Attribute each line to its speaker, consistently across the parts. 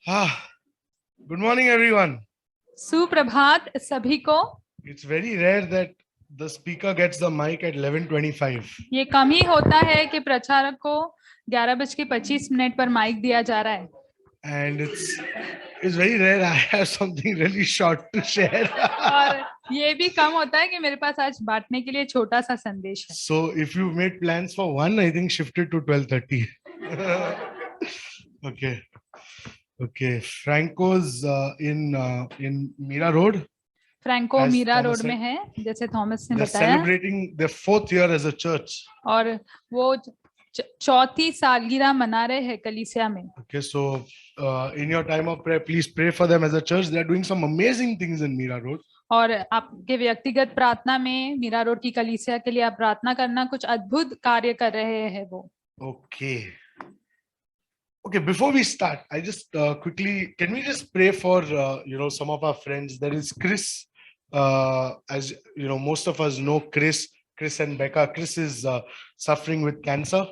Speaker 1: Ah, good morning, everyone.
Speaker 2: सुप्रभात सभी को।
Speaker 1: It's very rare that the speaker gets the mic at 11:25.
Speaker 2: ये कम ही होता है कि प्रचारक को 11:25 पर माइक दिया जा रहा है।
Speaker 1: And it's very rare I have something really short to share.
Speaker 2: और ये भी कम होता है कि मेरे पास आज बांटने के लिए छोटा सा संदेश है।
Speaker 1: So if you made plans for one, I think shift it to 12:30. Okay. Okay. Franco's in Mira Road.
Speaker 2: Franco
Speaker 1: As
Speaker 2: Mira
Speaker 1: Thomas
Speaker 2: road में
Speaker 1: said,
Speaker 2: है, जैसे थॉमस ने
Speaker 1: they're
Speaker 2: बताया।
Speaker 1: celebrating their 4th year as a church.
Speaker 2: और वो चौथी सालगिरह मना रहे हैं कलीसिया में।
Speaker 1: Okay, so in your time of prayer, please pray for them as a church. They are doing some amazing things in Mira Road.
Speaker 2: और आपके व्यक्तिगत प्रार्थना में मीरा रोड की कलीसिया के लिए आप प्रार्थना करना, कुछ अद्भुत कार्य कर रहे हैं वो।
Speaker 1: Okay. Okay, before we start, I just quickly, can we just pray for, some of our friends? There is Chris, as you know, most of us know Chris and Becca. Chris is suffering with cancer.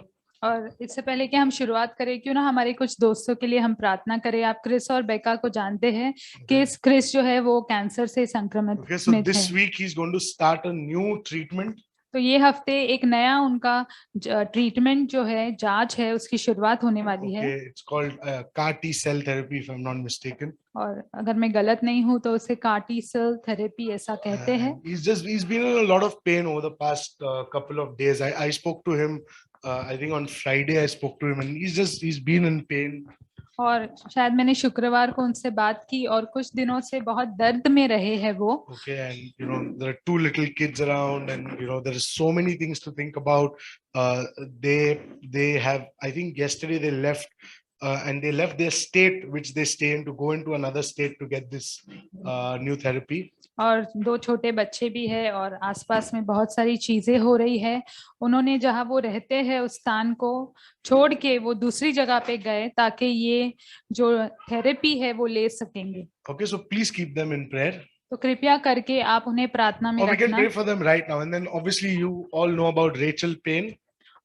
Speaker 2: और इससे पहले कि हम शुरुआत करें, क्यों ना हमारे कुछ दोस्तों के लिए हम प्रार्थना करें। आप क्रिस और बेका को जानते हैं कि क्रिस जो है वो कैंसर से संक्रमित
Speaker 1: Okay, so
Speaker 2: में
Speaker 1: this
Speaker 2: है।
Speaker 1: week he's going to start a new treatment.
Speaker 2: तो ये हफ्ते एक नया उनका ट्रीटमेंट जो है, जांच है, उसकी शुरुआत होने वाली है।
Speaker 1: Okay, it's called CAR T cell therapy, if I'm not mistaken.
Speaker 2: और अगर मैं गलत नहीं हूँ तो उसे CAR T cell थेरेपी ऐसा कहते हैं।
Speaker 1: He's been in a lot of pain over the past couple of days. I spoke to him. I think on Friday I spoke to him, and he's been in pain.
Speaker 2: और शायद मैंने शुक्रवार को उनसे बात की और कुछ दिनों से बहुत दर्द में रहे हैं वो।
Speaker 1: Okay, and there are 2 little kids around, and there are so many things to think about. They have, I think yesterday they left, and they left their state which they stay in to go into another state to get this new therapy.
Speaker 2: और 2 छोटे बच्चे भी है और आसपास में बहुत सारी चीजें हो रही है। उन्होंने जहां वो रहते हैं उस स्थान को छोड़ के वो दूसरी जगह पे गए ताकि ये जो थेरेपी है वो ले सकेंगे।
Speaker 1: Okay, so please keep them in prayer.
Speaker 2: तो कृपया करके आप उन्हें प्रार्थना में
Speaker 1: Or we can
Speaker 2: रखना।
Speaker 1: pray for them right now, and then obviously you all know about Rachel Payne.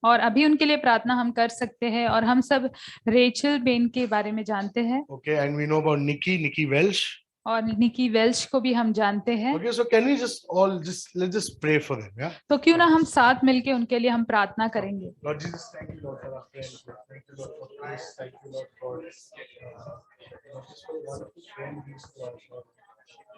Speaker 2: और अभी उनके लिए प्रार्थना हम कर सकते हैं और हम सब रेचल बेन के बारे में जानते हैं।
Speaker 1: Okay, and we know about Nikki Welsh.
Speaker 2: और निकी वेल्श को भी हम जानते हैं।
Speaker 1: Okay, so can we let's just pray for them, yeah?
Speaker 2: तो क्यों ना हम साथ मिलके उनके लिए हम प्रार्थना करेंगे।
Speaker 1: Lord Jesus, thank you, Lord, for our friends. Thank you, Lord, for Chris. Thank you, Lord, for just for one of the friends he's to us, Lord.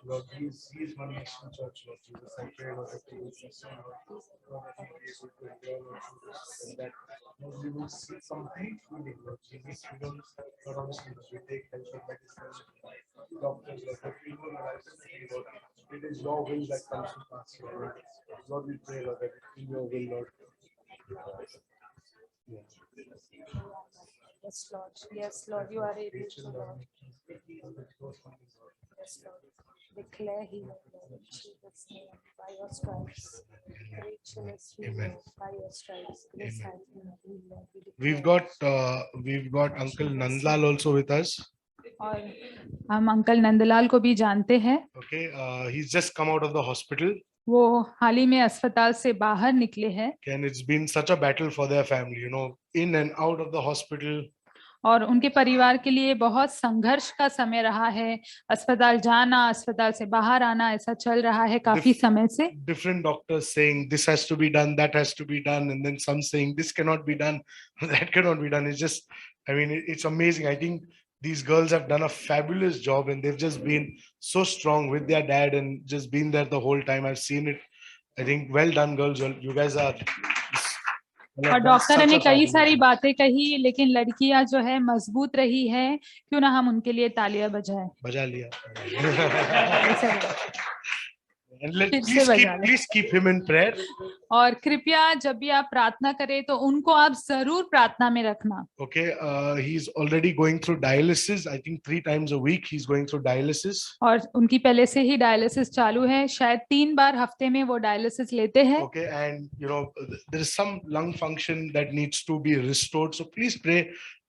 Speaker 1: Lord, he's one nation church, Lord Jesus. I pray, Lord, that you will see some, Lord, that he is able to endure, Lord Jesus, and that, Lord, we will see some great healing, Lord Jesus. We don't, Lord, honestly, Lord, we take help of medicine, doctors, Lord, but we know, Lord, ultimately, Lord, it is your will that comes to pass, Lord. Lord, we pray, Lord, that in your will, Lord. Yeah.
Speaker 2: Yes, Lord. Yes, Lord. You are able to, Lord. Yes, Lord. Declare healing, Lord, in Jesus' name. By your stripes, Rachel is healed. By your stripes, Grace has been healed, Lord.
Speaker 1: We've got Uncle Nandlal also with us.
Speaker 2: और हम uncle Nandlal को भी जानते हैं।
Speaker 1: Okay, he's just come out of the hospital.
Speaker 2: वो हाल ही में अस्पताल से बाहर निकले हैं।
Speaker 1: And it's been such a battle for their family, in and out of the hospital.
Speaker 2: और उनके परिवार के लिए बहुत संघर्ष का समय रहा है। अस्पताल जाना, अस्पताल से बाहर आना, ऐसा चल रहा है काफी समय से।
Speaker 1: Different doctors saying this has to be done, that has to be done, and then some saying this cannot be done, that cannot be done. It's just, I mean, it's amazing. I think these girls have done a fabulous job, and they've just been so strong with their dad and just been there the whole time. I've seen it. I think well done, girls. You guys are.
Speaker 2: और doctor ने कई सारी बातें कही, लेकिन लड़कियां जो है मजबूत रही है। क्यों ना हम उनके लिए तालियां बजाएं।
Speaker 1: बजा लिया। And please keep him in prayer.
Speaker 2: और कृपया जब भी आप प्रार्थना करें तो उनको आप जरूर प्रार्थना में रखना।
Speaker 1: Okay, he's already going through dialysis. I think 3 times a week he's going through dialysis.
Speaker 2: और उनकी पहले से ही डायलिसिस चालू है, शायद 3 बार हफ्ते में वो डायलिसिस लेते हैं।
Speaker 1: Okay, and there is some lung function that needs to be restored. So please pray.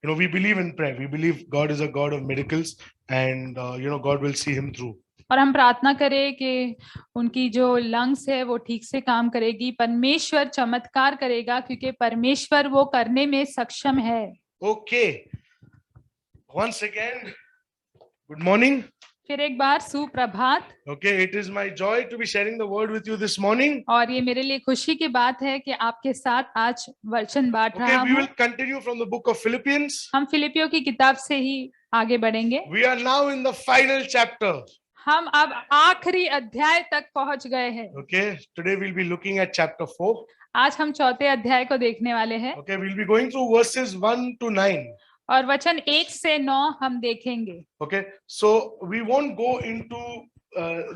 Speaker 1: We believe in prayer. We believe God is a God of miracles, and God will see him through.
Speaker 2: और हम प्रार्थना करें कि उनकी जो lungs है वो ठीक से काम करेगी। परमेश्वर चमत्कार करेगा क्योंकि परमेश्वर वो करने में सक्षम है।
Speaker 1: Okay. Once again, Good morning.
Speaker 2: फिर एक बार सुप्रभात।
Speaker 1: Okay, it is my joy to be sharing the word with you this morning.
Speaker 2: और ये मेरे लिए खुशी की बात है कि आपके साथ आज वचन बांट रहा
Speaker 1: Okay, we
Speaker 2: हूँ।
Speaker 1: will continue from the book of Philippians.
Speaker 2: हम फिलिपियों की किताब से ही आगे बढ़ेंगे।
Speaker 1: We are now in the final chapter.
Speaker 2: हम अब आखिरी अध्याय तक पहुंच गए हैं।
Speaker 1: Okay, today we'll be looking at chapter 4.
Speaker 2: आज हम चौथे अध्याय को देखने वाले हैं
Speaker 1: Okay, we'll be going through verses 1 to 9.
Speaker 2: और वचन 1 से 9 हम देखेंगे।
Speaker 1: Okay, so we won't go into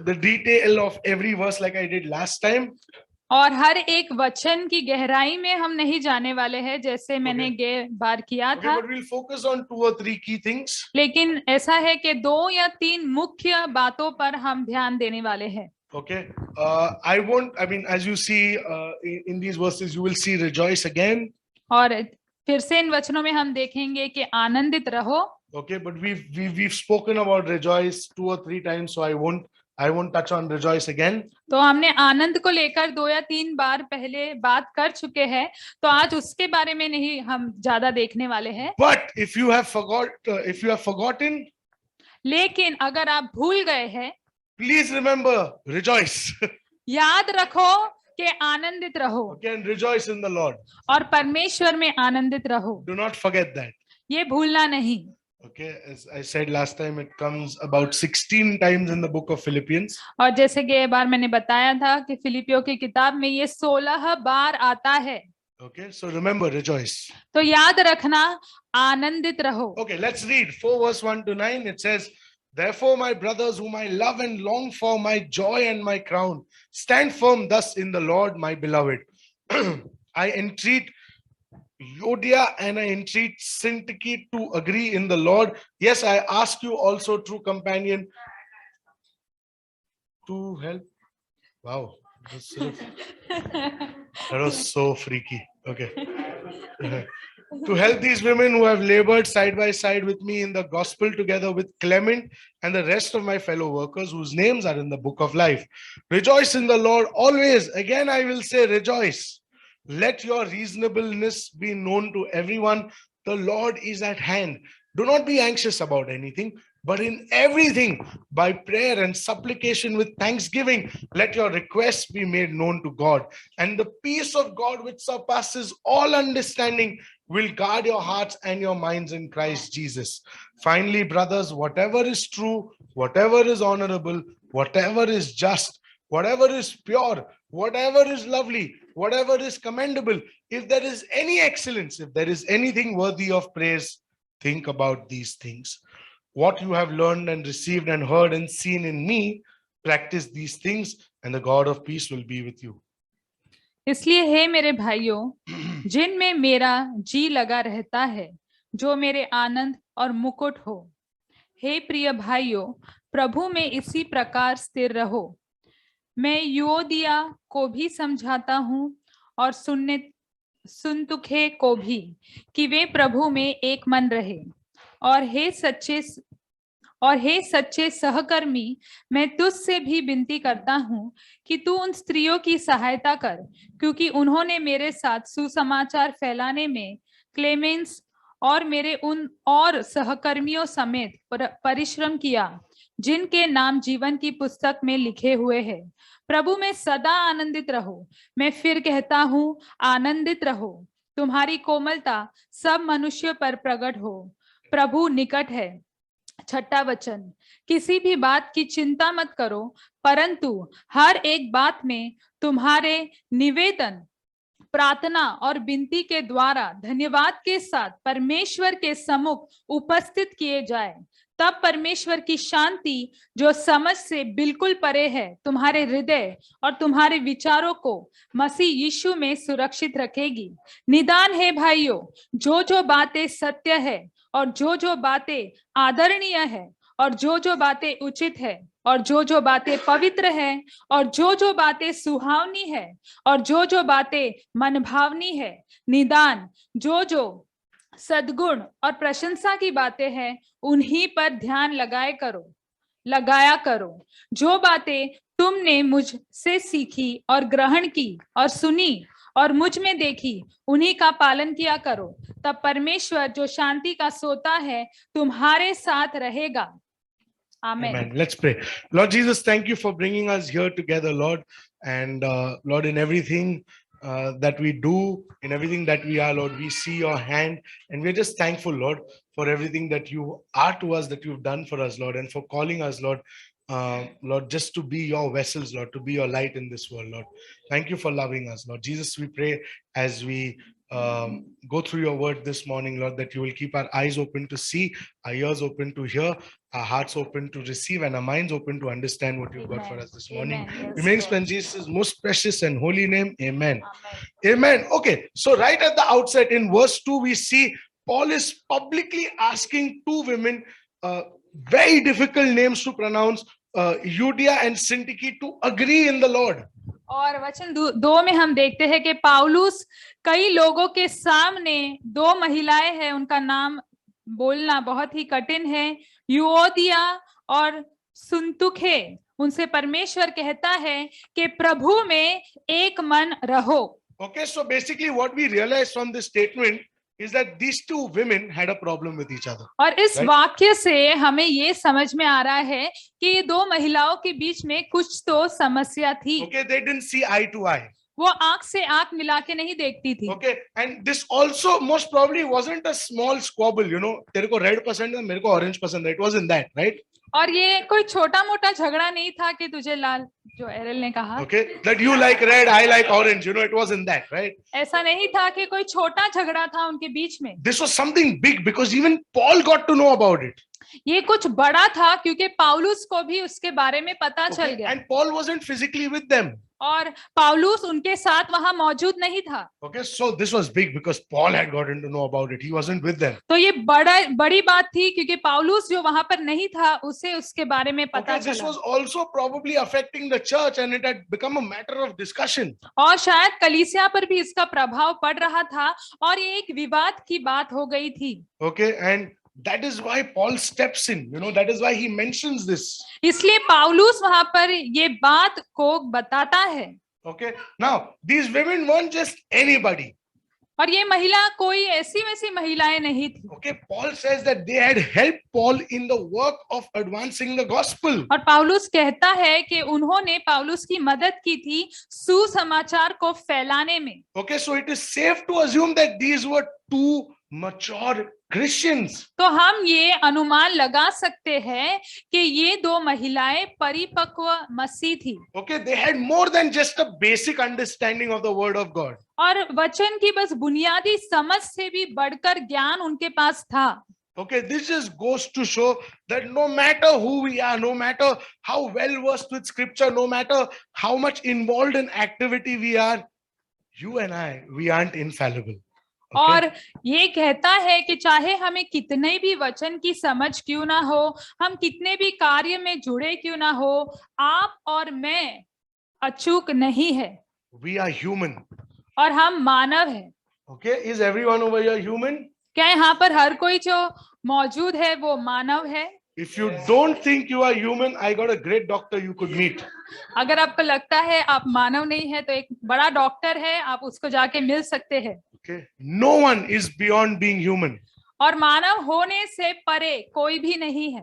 Speaker 1: the detail of every verse like I did last time.
Speaker 2: और हर एक वचन की गहराई में हम नहीं जाने वाले हैं जैसे मैंने बार किया
Speaker 1: Okay,
Speaker 2: था।
Speaker 1: but we'll focus on 2 or 3 key things.
Speaker 2: लेकिन ऐसा है कि 2 या 3 मुख्य बातों पर हम ध्यान देने वाले हैं।
Speaker 1: Okay, as you see in these verses, you will see rejoice again.
Speaker 2: और फिर से इन वचनों में हम देखेंगे कि आनंदित रहो।
Speaker 1: Okay, but we've spoken about rejoice 2 or 3 times, so I won't touch on rejoice again.
Speaker 2: तो हमने आनंद को लेकर 2 या 3 बार पहले बात कर चुके हैं, तो आज उसके बारे में नहीं हम ज्यादा देखने वाले हैं।
Speaker 1: But if you have forgotten,
Speaker 2: लेकिन अगर आप भूल गए हैं,
Speaker 1: please remember, rejoice.
Speaker 2: याद रखो कि आनंदित रहो।
Speaker 1: Okay, and rejoice in the Lord.
Speaker 2: और परमेश्वर में आनंदित रहो।
Speaker 1: Do not forget that.
Speaker 2: ये भूलना नहीं।
Speaker 1: Okay, as I said last time, it comes about 16 times in the book of Philippians.
Speaker 2: और जैसे कि ये बार मैंने बताया था कि फिलिपियों की किताब में ये 16 बार आता है।
Speaker 1: Okay, so remember, rejoice.
Speaker 2: तो याद रखना, आनंदित रहो।
Speaker 1: Okay, let's read 4 verse 1 to 9. It says, "Therefore, my brothers, whom I love and long for, my joy and my crown, stand firm thus in the Lord, my beloved. I entreat Euodia and I entreat Syntyche to agree in the Lord. Yes, I ask you also, true companion, to help." Wow, that was so freaky. Okay. To help these women who have labored side by side with me in the gospel, together with Clement and the rest of my fellow workers whose names are in the book of life. Rejoice in the Lord always. Again, I will say rejoice. Let your reasonableness be known to everyone. The Lord is at hand. Do not be anxious about anything, but in everything, by prayer and supplication with thanksgiving, let your requests be made known to God. And the peace of God, which surpasses all understanding, will guard your hearts and your minds in Christ Jesus. Finally, brothers, whatever is true, whatever is honorable, whatever is just, whatever is pure, whatever is lovely, whatever is commendable, if there is any excellence, if there is anything worthy of praise, think about these things. What you have learned and received and heard and seen in me, practice these things, and the God of peace will be with you.
Speaker 2: इसलिए हे मेरे भाइयों, जिनमें मेरा जी लगा रहता है, जो मेरे आनंद और मुकुट हो, हे प्रिय भाइयों, प्रभु में इसी प्रकार स्थिर रहो। मैं यूओदिया को भी समझाता हूँ और सुन्तुखे को भी, कि वे प्रभु में एक मन रहे। और हे सच्चे सहकर्मी, मैं तुझसे भी विनती करता हूँ कि तू उन स्त्रियों की सहायता कर, क्योंकि उन्होंने मेरे साथ सुसमाचार फैलाने में क्लेमेंस और मेरे उन और सहकर्मियों समेत परिश्रम किया, जिनके नाम जीवन की पुस्तक में लिखे हुए हैं। प्रभु में सदा आनंदित रहो। मैं फिर कहता हूँ, आनंदित रहो। तुम्हारी कोमलता सब मनुष्यों पर प्रकट हो। प्रभु निकट है। 6वां वचन, किसी भी बात की चिंता मत करो, परंतु हर एक बात में तुम्हारे निवेदन, प्रार्थना और विनती के द्वारा धन्यवाद के साथ परमेश्वर के सम्मुख उपस्थित किए जाए। तब परमेश्वर की शांति, जो समझ से बिल्कुल परे है, तुम्हारे हृदय और तुम्हारे विचारों को मसीह यीशु में सुरक्षित रखेगी। निदान है भाइयों, जो बातें सत्य है और जो बातें आदरणीय है और जो बातें उचित है और जो बातें पवित्र है और जो बातें सुहावनी है और जो बातें मनभावनी है, निदान जो सद्गुण और प्रशंसा की बातें हैं, उन्हीं पर ध्यान लगाया करो। जो बातें तुमने मुझसे सीखी और ग्रहण की और सुनी और मुझ में देखी, उन्हीं का पालन किया करो। तब परमेश्वर, जो शांति का सोता है, तुम्हारे साथ रहेगा। आमेन।
Speaker 1: Amen. Let's pray. Lord Jesus, thank you for bringing us here together, Lord. And Lord, in everything that we do, in everything that we are, Lord, we see your hand. And we're just thankful, Lord, for everything that you are to us, that you've done for us, Lord, and for calling us, Lord. Lord, just to be your vessels, Lord, to be your light in this world, Lord. Thank you for loving us, Lord. Jesus, we pray as we go through your word this morning, Lord, that you will keep our eyes open to see, our ears open to hear, our hearts open to receive, and our minds open to understand what you've got for us this morning.
Speaker 2: Amen.
Speaker 1: We may
Speaker 2: Yes,
Speaker 1: explain Jesus' most precious and holy name. Amen.
Speaker 2: Amen.
Speaker 1: Amen. Okay, so right at the outset in verse 2, we see Paul is publicly asking two women, very difficult names to pronounce, Euodia and Syntyche, to agree in the Lord.
Speaker 2: और वचन 2 में हम देखते हैं कि पाउलुस कई लोगों के सामने 2 महिलाएं हैं, उनका नाम बोलना बहुत ही कठिन है, यूओदिया और सुन्तुखे, उनसे परमेश्वर कहता है कि प्रभु में एक मन रहो.
Speaker 1: Okay, so basically what we realize from this statement is that these two women had a problem with each other.
Speaker 2: और इस
Speaker 1: Right.
Speaker 2: वाक्य से हमें ये समझ में आ रहा है कि ये 2 महिलाओं के बीच में कुछ तो समस्या थी.
Speaker 1: Okay, they didn't see eye to eye.
Speaker 2: वो आंख से आंख मिला के नहीं देखती थी.
Speaker 1: Okay, and this also most probably wasn't a small squabble, you know, तेरे को red पसंद है, मेरे को orange पसंद है. It wasn't that, right?
Speaker 2: और ये कोई छोटा मोटा झगड़ा नहीं था कि तुझे लाल, जो एरल ने कहा,
Speaker 1: Okay, that you like red, I like orange, you know, it wasn't that, right?
Speaker 2: ऐसा नहीं था कि कोई छोटा झगड़ा था उनके बीच में.
Speaker 1: This was something big because even Paul got to know about it.
Speaker 2: ये कुछ बड़ा था क्योंकि पाउलुस को भी उसके बारे में पता चल
Speaker 1: Okay,
Speaker 2: गया.
Speaker 1: and Paul wasn't physically with them.
Speaker 2: और पाउलुस उनके साथ वहां मौजूद नहीं था.
Speaker 1: Okay, so this was big because Paul had gotten to know about it. He wasn't with them.
Speaker 2: तो ये बड़ी बात थी क्योंकि पाउलुस जो वहां पर नहीं था उसे उसके बारे में पता
Speaker 1: Okay, this
Speaker 2: चला.
Speaker 1: was also probably affecting the church and it had become a matter of discussion.
Speaker 2: और शायद कलीसिया पर भी इसका प्रभाव पड़ रहा था और ये एक विवाद की बात हो गई थी.
Speaker 1: Okay, and that is why Paul steps in, you know, that is why he mentions this.
Speaker 2: इसलिए पाउलुस वहां पर ये बात को बताता है.
Speaker 1: Okay, now these women weren't just anybody.
Speaker 2: और ये महिला कोई ऐसी वैसी महिलाएं नहीं थी.
Speaker 1: Okay, Paul says that they had helped Paul in the work of advancing the gospel.
Speaker 2: और पाउलुस कहता है कि उन्होंने पाउलुस की मदद की थी सुसमाचार को फैलाने में.
Speaker 1: Okay, so it is safe to assume that these were two mature Christians.
Speaker 2: तो हम ये अनुमान लगा सकते हैं कि ये 2 महिलाएं परिपक्व मसीह थी.
Speaker 1: Okay, they had more than just a basic understanding of the word of God.
Speaker 2: और वचन की बस बुनियादी समझ से भी बढ़कर ज्ञान उनके पास था.
Speaker 1: Okay, this just goes to show that no matter who we are, no matter how well versed with scripture, no matter how much involved in activity we are, you and I, we aren't infallible. Okay?
Speaker 2: और ये कहता है कि चाहे हमें कितने भी वचन की समझ क्यों ना हो, हम कितने भी कार्य में जुड़े क्यों ना हो, आप और मैं अचूक नहीं है.
Speaker 1: We are human.
Speaker 2: और हम मानव हैं.
Speaker 1: Okay, is everyone over here human?
Speaker 2: क्या यहाँ पर हर कोई जो मौजूद है वो मानव है?
Speaker 1: If you don't think you are human, I got a great doctor you could meet.
Speaker 2: अगर आपको लगता है आप मानव नहीं है तो एक बड़ा डॉक्टर है, आप उसको जाके मिल सकते हैं.
Speaker 1: Okay, no one is beyond being human.
Speaker 2: और मानव होने से परे कोई भी नहीं है.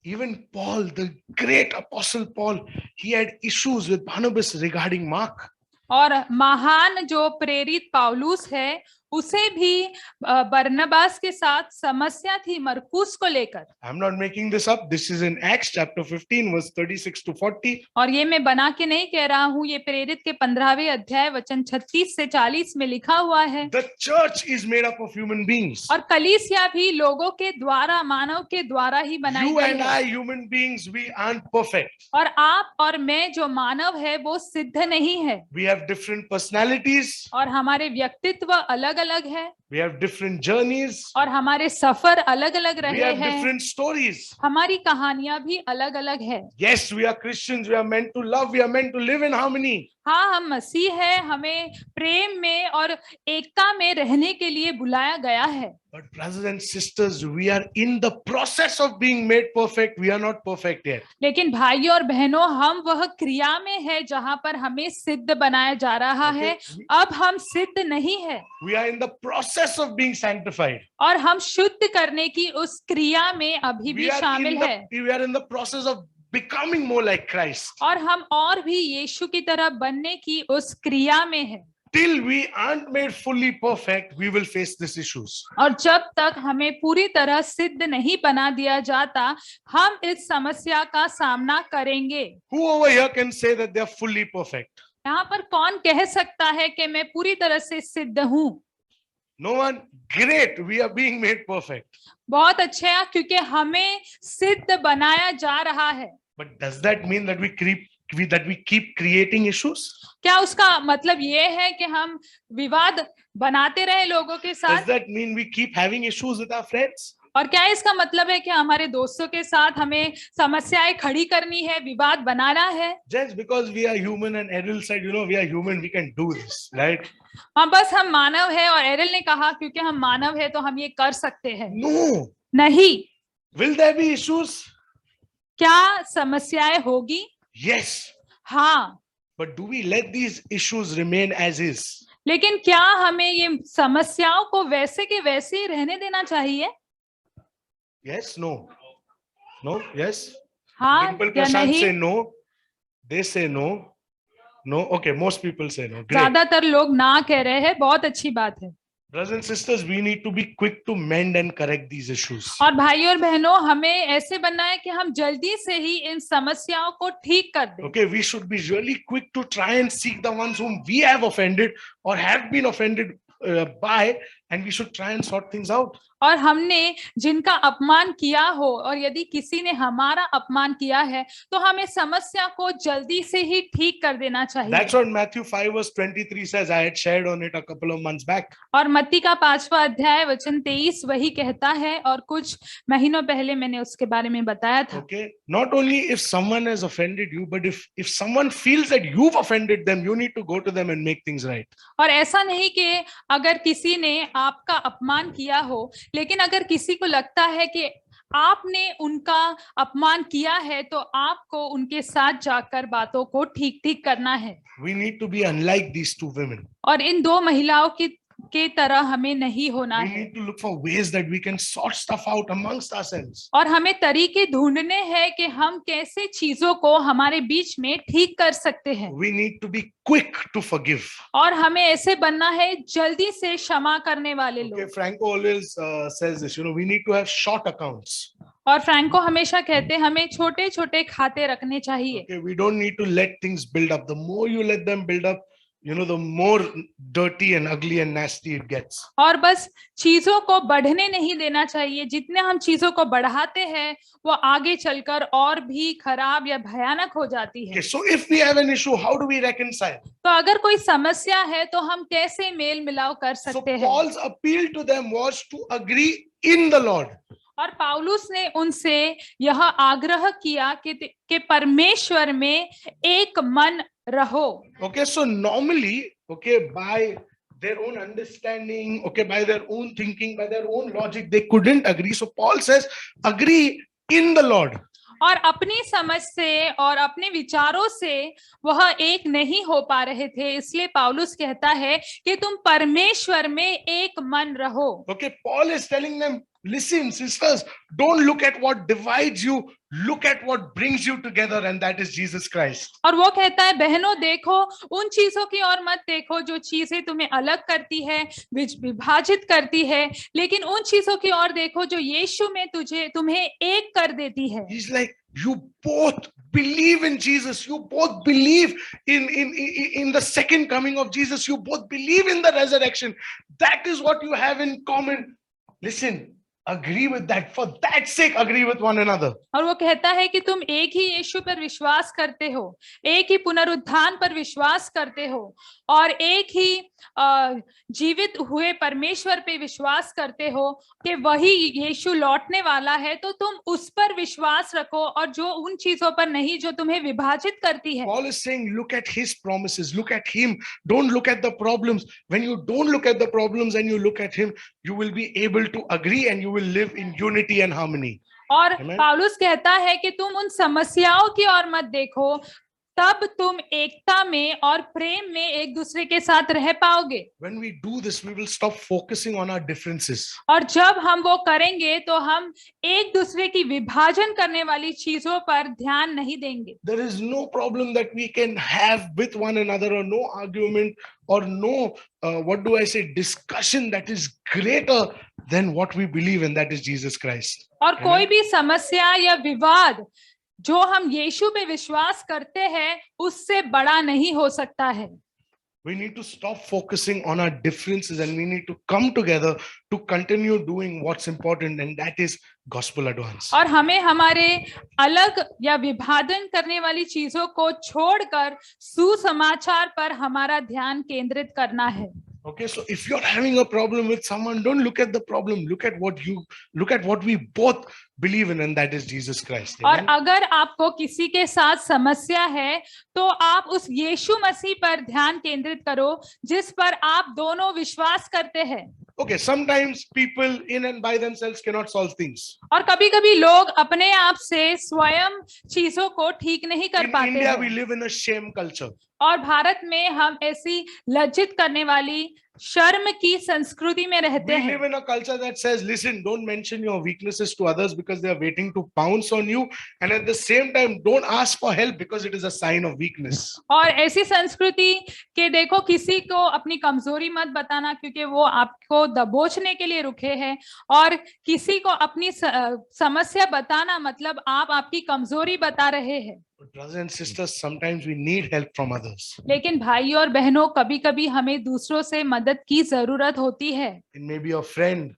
Speaker 1: Even Paul, the great apostle Paul, he had issues with Barnabas regarding Mark.
Speaker 2: और महान जो प्रेरित पौलुस है उसे भी बरनबास के साथ समस्या थी मरकुस को लेकर.
Speaker 1: I'm not making this up. This is in Acts chapter 15 verse 36 to 40.
Speaker 2: और ये मैं बना के नहीं कह रहा हूँ, ये प्रेरित के 15वें अध्याय वचन 36 से 40 में लिखा हुआ है.
Speaker 1: The church is made up of human beings.
Speaker 2: और कलीसिया भी लोगों के द्वारा, मानव के द्वारा ही बनाई
Speaker 1: You
Speaker 2: गई
Speaker 1: and
Speaker 2: है.
Speaker 1: I, human beings, we aren't perfect.
Speaker 2: और आप और मैं जो मानव है वो सिद्ध नहीं है.
Speaker 1: We have different personalities.
Speaker 2: और हमारे व्यक्तित्व अलग अलग है.
Speaker 1: We have different journeys.
Speaker 2: और हमारे सफर अलग अलग
Speaker 1: We
Speaker 2: रहे
Speaker 1: have
Speaker 2: हैं.
Speaker 1: different stories.
Speaker 2: हमारी कहानियां भी अलग अलग है.
Speaker 1: Yes, we are Christians. We are meant to love. We are meant to live in harmony.
Speaker 2: हाँ, हम मसीह है, हमें प्रेम में और एकता में रहने के लिए बुलाया गया है.
Speaker 1: But brothers and sisters, we are in the process of being made perfect. We are not perfect yet.
Speaker 2: लेकिन भाइयों और बहनों, हम वह क्रिया में है जहां पर हमें सिद्ध बनाया जा रहा है. अब हम सिद्ध नहीं है.
Speaker 1: We are in the process process of being sanctified.
Speaker 2: और हम शुद्ध करने की उस क्रिया में अभी भी शामिल है,
Speaker 1: We are in the process of becoming more like Christ.
Speaker 2: और हम और भी यीशु की तरह बनने की उस क्रिया में है।
Speaker 1: Till we aren't made fully perfect, we will face these issues.
Speaker 2: और जब तक हमें पूरी तरह सिद्ध नहीं बना दिया जाता, हम इस समस्या का सामना करेंगे।
Speaker 1: Who over here can say that they are fully perfect?
Speaker 2: यहाँ पर कौन कह सकता है कि मैं पूरी तरह से सिद्ध हूँ?
Speaker 1: No one. Great, we are being made perfect.
Speaker 2: बहुत अच्छा, क्योंकि हमें सिद्ध बनाया जा रहा है।
Speaker 1: But does that mean that we keep creating issues?
Speaker 2: क्या उसका मतलब ये है कि हम विवाद बनाते रहे लोगों के
Speaker 1: Does
Speaker 2: साथ?
Speaker 1: that mean we keep having issues with our friends?
Speaker 2: और क्या इसका मतलब है कि हमारे दोस्तों के साथ हमें समस्याएं खड़ी करनी है, विवाद बनाना है?
Speaker 1: Just because we are human, and Errol said, we are human, we can do this, right?
Speaker 2: हाँ, बस हम मानव है, और एरल ने कहा क्योंकि हम मानव है तो हम ये कर सकते हैं।
Speaker 1: No.
Speaker 2: नहीं।
Speaker 1: Will there be issues?
Speaker 2: क्या समस्याएं होगी?
Speaker 1: Yes.
Speaker 2: हाँ।
Speaker 1: But do we let these issues remain as is?
Speaker 2: लेकिन क्या हमें ये समस्याओं को वैसे के वैसे ही रहने देना चाहिए?
Speaker 1: Yes, no. No, yes.
Speaker 2: हाँ
Speaker 1: Dimple
Speaker 2: या
Speaker 1: Prashant
Speaker 2: नहीं?
Speaker 1: say no. They say no. No. Okay, most people say no. Great.
Speaker 2: ज्यादातर लोग ना कह रहे हैं, बहुत अच्छी बात है।
Speaker 1: Brothers and sisters, we need to be quick to mend and correct these issues.
Speaker 2: और भाई और बहनों, हमें ऐसे बनना है कि हम जल्दी से ही इन समस्याओं को ठीक कर दें।
Speaker 1: Okay, we should be really quick to try and seek the ones whom we have offended or have been offended by, and we should try and sort things out.
Speaker 2: और हमने जिनका अपमान किया हो, और यदि किसी ने हमारा अपमान किया है, तो हमें समस्या को जल्दी से ही ठीक कर देना चाहिए।
Speaker 1: That's what Matthew 5:23 says. I had shared on it a couple of months back.
Speaker 2: और मत्ती का 5वां अध्याय वचन 23 वही कहता है, और कुछ महीनों पहले मैंने उसके बारे में बताया था।
Speaker 1: Okay, not only if someone has offended you, but if someone feels that you've offended them, you need to go to them and make things right.
Speaker 2: और ऐसा नहीं कि अगर किसी ने आपका अपमान किया हो, लेकिन अगर किसी को लगता है कि आपने उनका अपमान किया है, तो आपको उनके साथ जाकर बातों को ठीक करना है।
Speaker 1: We need to be unlike these two women.
Speaker 2: और इन दो महिलाओं के तरह हमें नहीं होना
Speaker 1: We
Speaker 2: है।
Speaker 1: need to look for ways that we can sort stuff out amongst ourselves.
Speaker 2: और हमें तरीके ढूंढने हैं कि हम कैसे चीजों को हमारे बीच में ठीक कर सकते हैं।
Speaker 1: We need to be quick to forgive.
Speaker 2: और हमें ऐसे बनना है जल्दी से क्षमा करने वाले
Speaker 1: Okay,
Speaker 2: लोग।
Speaker 1: Franco always says this. We need to have short accounts.
Speaker 2: और फ्रैंको हमेशा कहते हैं हमें छोटे छोटे खाते रखने चाहिए।
Speaker 1: Okay, we don't need to let things build up. The more you let them build up, the more dirty and ugly and nasty it gets.
Speaker 2: और बस चीजों को बढ़ने नहीं देना चाहिए। जितने हम चीजों को बढ़ाते हैं, वो आगे चलकर और भी खराब या भयानक हो जाती है।
Speaker 1: Okay, so if we have an issue, how do we reconcile?
Speaker 2: तो अगर कोई समस्या है, तो हम कैसे मेल मिलाप कर
Speaker 1: So
Speaker 2: सकते हैं?
Speaker 1: Paul's appeal to them was to agree in the Lord.
Speaker 2: और पौलुस ने उनसे यह आग्रह किया कि परमेश्वर में एक मन रहो।
Speaker 1: Okay, so normally, okay, by their own understanding, okay, by their own thinking, by their own logic, they couldn't agree. So Paul says, agree in the Lord.
Speaker 2: और अपनी समझ से और अपने विचारों से वह एक नहीं हो पा रहे थे, इसलिए पौलुस कहता है कि तुम परमेश्वर में एक मन रहो।
Speaker 1: Okay, Paul is telling them, listen, sisters, don't look at what divides you, look at what brings you together, and that is Jesus Christ.
Speaker 2: और वो कहता है, बहनों देखो, उन चीजों की ओर मत देखो जो चीजें तुम्हें अलग करती है, विभाजित करती है, लेकिन उन चीजों की ओर देखो जो यीशु में तुम्हें एक कर देती है।
Speaker 1: He's like, you both believe in Jesus, you both believe in the second coming of Jesus, you both believe in the resurrection. That is what you have in common. Listen, agree with that. For that sake, agree with one another.
Speaker 2: और वो कहता है कि तुम एक ही यीशु पर विश्वास करते हो, एक ही पुनरुत्थान पर विश्वास करते हो, और एक ही जीवित हुए परमेश्वर पे विश्वास करते हो कि वही यीशु लौटने वाला है, तो तुम उस पर विश्वास रखो, और जो उन चीजों पर नहीं जो तुम्हें विभाजित करती है।
Speaker 1: Paul is saying, look at his promises, look at him, don't look at the problems. When you don't look at the problems and you look at him, you will be able to agree and you will live in unity and harmony.
Speaker 2: और
Speaker 1: Amen.
Speaker 2: पौलुस कहता है कि तुम उन समस्याओं की ओर मत देखो, तब तुम एकता में और प्रेम में एक दूसरे के साथ रह पाओगे।
Speaker 1: When we do this, we will stop focusing on our differences.
Speaker 2: और जब हम वो करेंगे तो हम एक दूसरे की विभाजन करने वाली चीजों पर ध्यान नहीं देंगे।
Speaker 1: There is no problem that we can have with one another, or no argument, or no, discussion that is greater than what we believe in, that is Jesus Christ.
Speaker 2: और
Speaker 1: Amen.
Speaker 2: कोई भी समस्या या विवाद जो हम यीशु में विश्वास करते हैं उससे बड़ा नहीं हो सकता है।
Speaker 1: We need to stop focusing on our differences, and we need to come together to continue doing what's important, and that is gospel advance.
Speaker 2: और हमें हमारे अलग या विभाजन करने वाली चीजों को छोड़कर सुसमाचार पर हमारा ध्यान केंद्रित करना है।
Speaker 1: Okay, so if you're having a problem with someone, don't look at the problem. Look at what we both believe in, and that is Jesus Christ.
Speaker 2: और
Speaker 1: Amen?
Speaker 2: अगर आपको किसी के साथ समस्या है तो आप उस यीशु मसीह पर ध्यान केंद्रित करो जिस पर आप दोनों विश्वास करते हैं।
Speaker 1: Okay, sometimes people in and by themselves cannot solve things.
Speaker 2: और कभी-कभी लोग अपने आप से स्वयं चीजों को ठीक नहीं कर
Speaker 1: In
Speaker 2: पाते
Speaker 1: India, we
Speaker 2: हैं।
Speaker 1: live in a shame culture.
Speaker 2: और भारत में हम ऐसी लज्जित करने वाली शर्म की संस्कृति में रहते
Speaker 1: We
Speaker 2: हैं।
Speaker 1: live in a culture that says, listen, don't mention your weaknesses to others because they are waiting to pounce on you. And at the same time, don't ask for help because it is a sign of weakness.
Speaker 2: और ऐसी संस्कृति के देखो किसी को अपनी कमजोरी मत बताना क्योंकि वो आपको दबोचने के लिए रुके हैं, और किसी को अपनी समस्या बताना मतलब आप आपकी कमजोरी बता रहे हैं।
Speaker 1: But brothers and sisters, sometimes we need help from others.
Speaker 2: लेकिन भाई और बहनों कभी-कभी हमें दूसरों से मदद की जरूरत होती है।
Speaker 1: It may be a friend,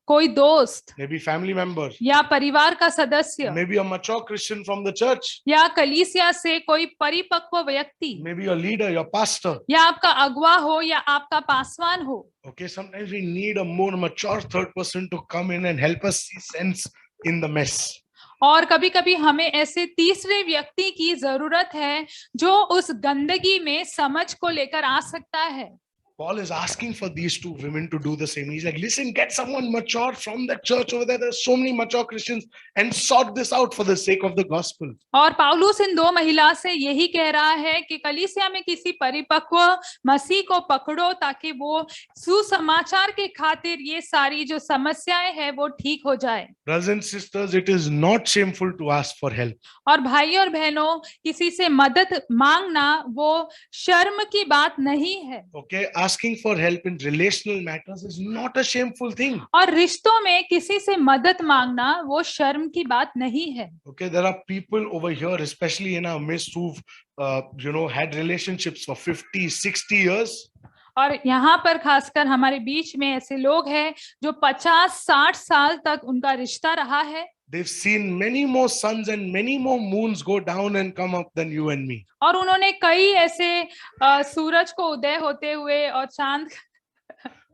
Speaker 2: कोई दोस्त
Speaker 1: maybe family member,
Speaker 2: या परिवार का सदस्य
Speaker 1: maybe a mature Christian from the church,
Speaker 2: या कलीसिया से कोई परिपक्व व्यक्ति
Speaker 1: maybe your leader, your pastor.
Speaker 2: या आपका अगुवा हो या आपका पासवान हो।
Speaker 1: Okay, sometimes we need a more mature third person to come in and help us see sense in the mess.
Speaker 2: और कभी-कभी हमें ऐसे तीसरे व्यक्ति की जरूरत है जो उस गंदगी में समझ को लेकर आ सकता है।
Speaker 1: Paul is asking for these two women to do the same. He's like, listen, get someone mature from the church over there. There's so many mature Christians, and sort this out for the sake of the gospel.
Speaker 2: और पौलुस इन दो महिला से यही कह रहा है कि कलीसिया में किसी परिपक्व मसीह को पकड़ो ताकि वो सुसमाचार के खातिर ये सारी जो समस्याएं हैं वो ठीक हो जाए।
Speaker 1: Brothers and sisters, it is not shameful to ask for help.
Speaker 2: और भाई और बहनों किसी से मदद मांगना वो शर्म की बात नहीं है।
Speaker 1: Okay, asking for help in relational matters is not a shameful thing.
Speaker 2: और रिश्तों में किसी से मदद मांगना वो शर्म की बात नहीं है।
Speaker 1: Okay, there are people over here, especially in our midst, who've had relationships for 50, 60 years.
Speaker 2: और यहाँ पर खासकर हमारे बीच में ऐसे लोग हैं जो 50-60 साल तक उनका रिश्ता रहा है।
Speaker 1: They've seen many more suns and many more moons go down and come up than you and me.
Speaker 2: और उन्होंने कई ऐसे सूरज को उदय होते हुए और चांद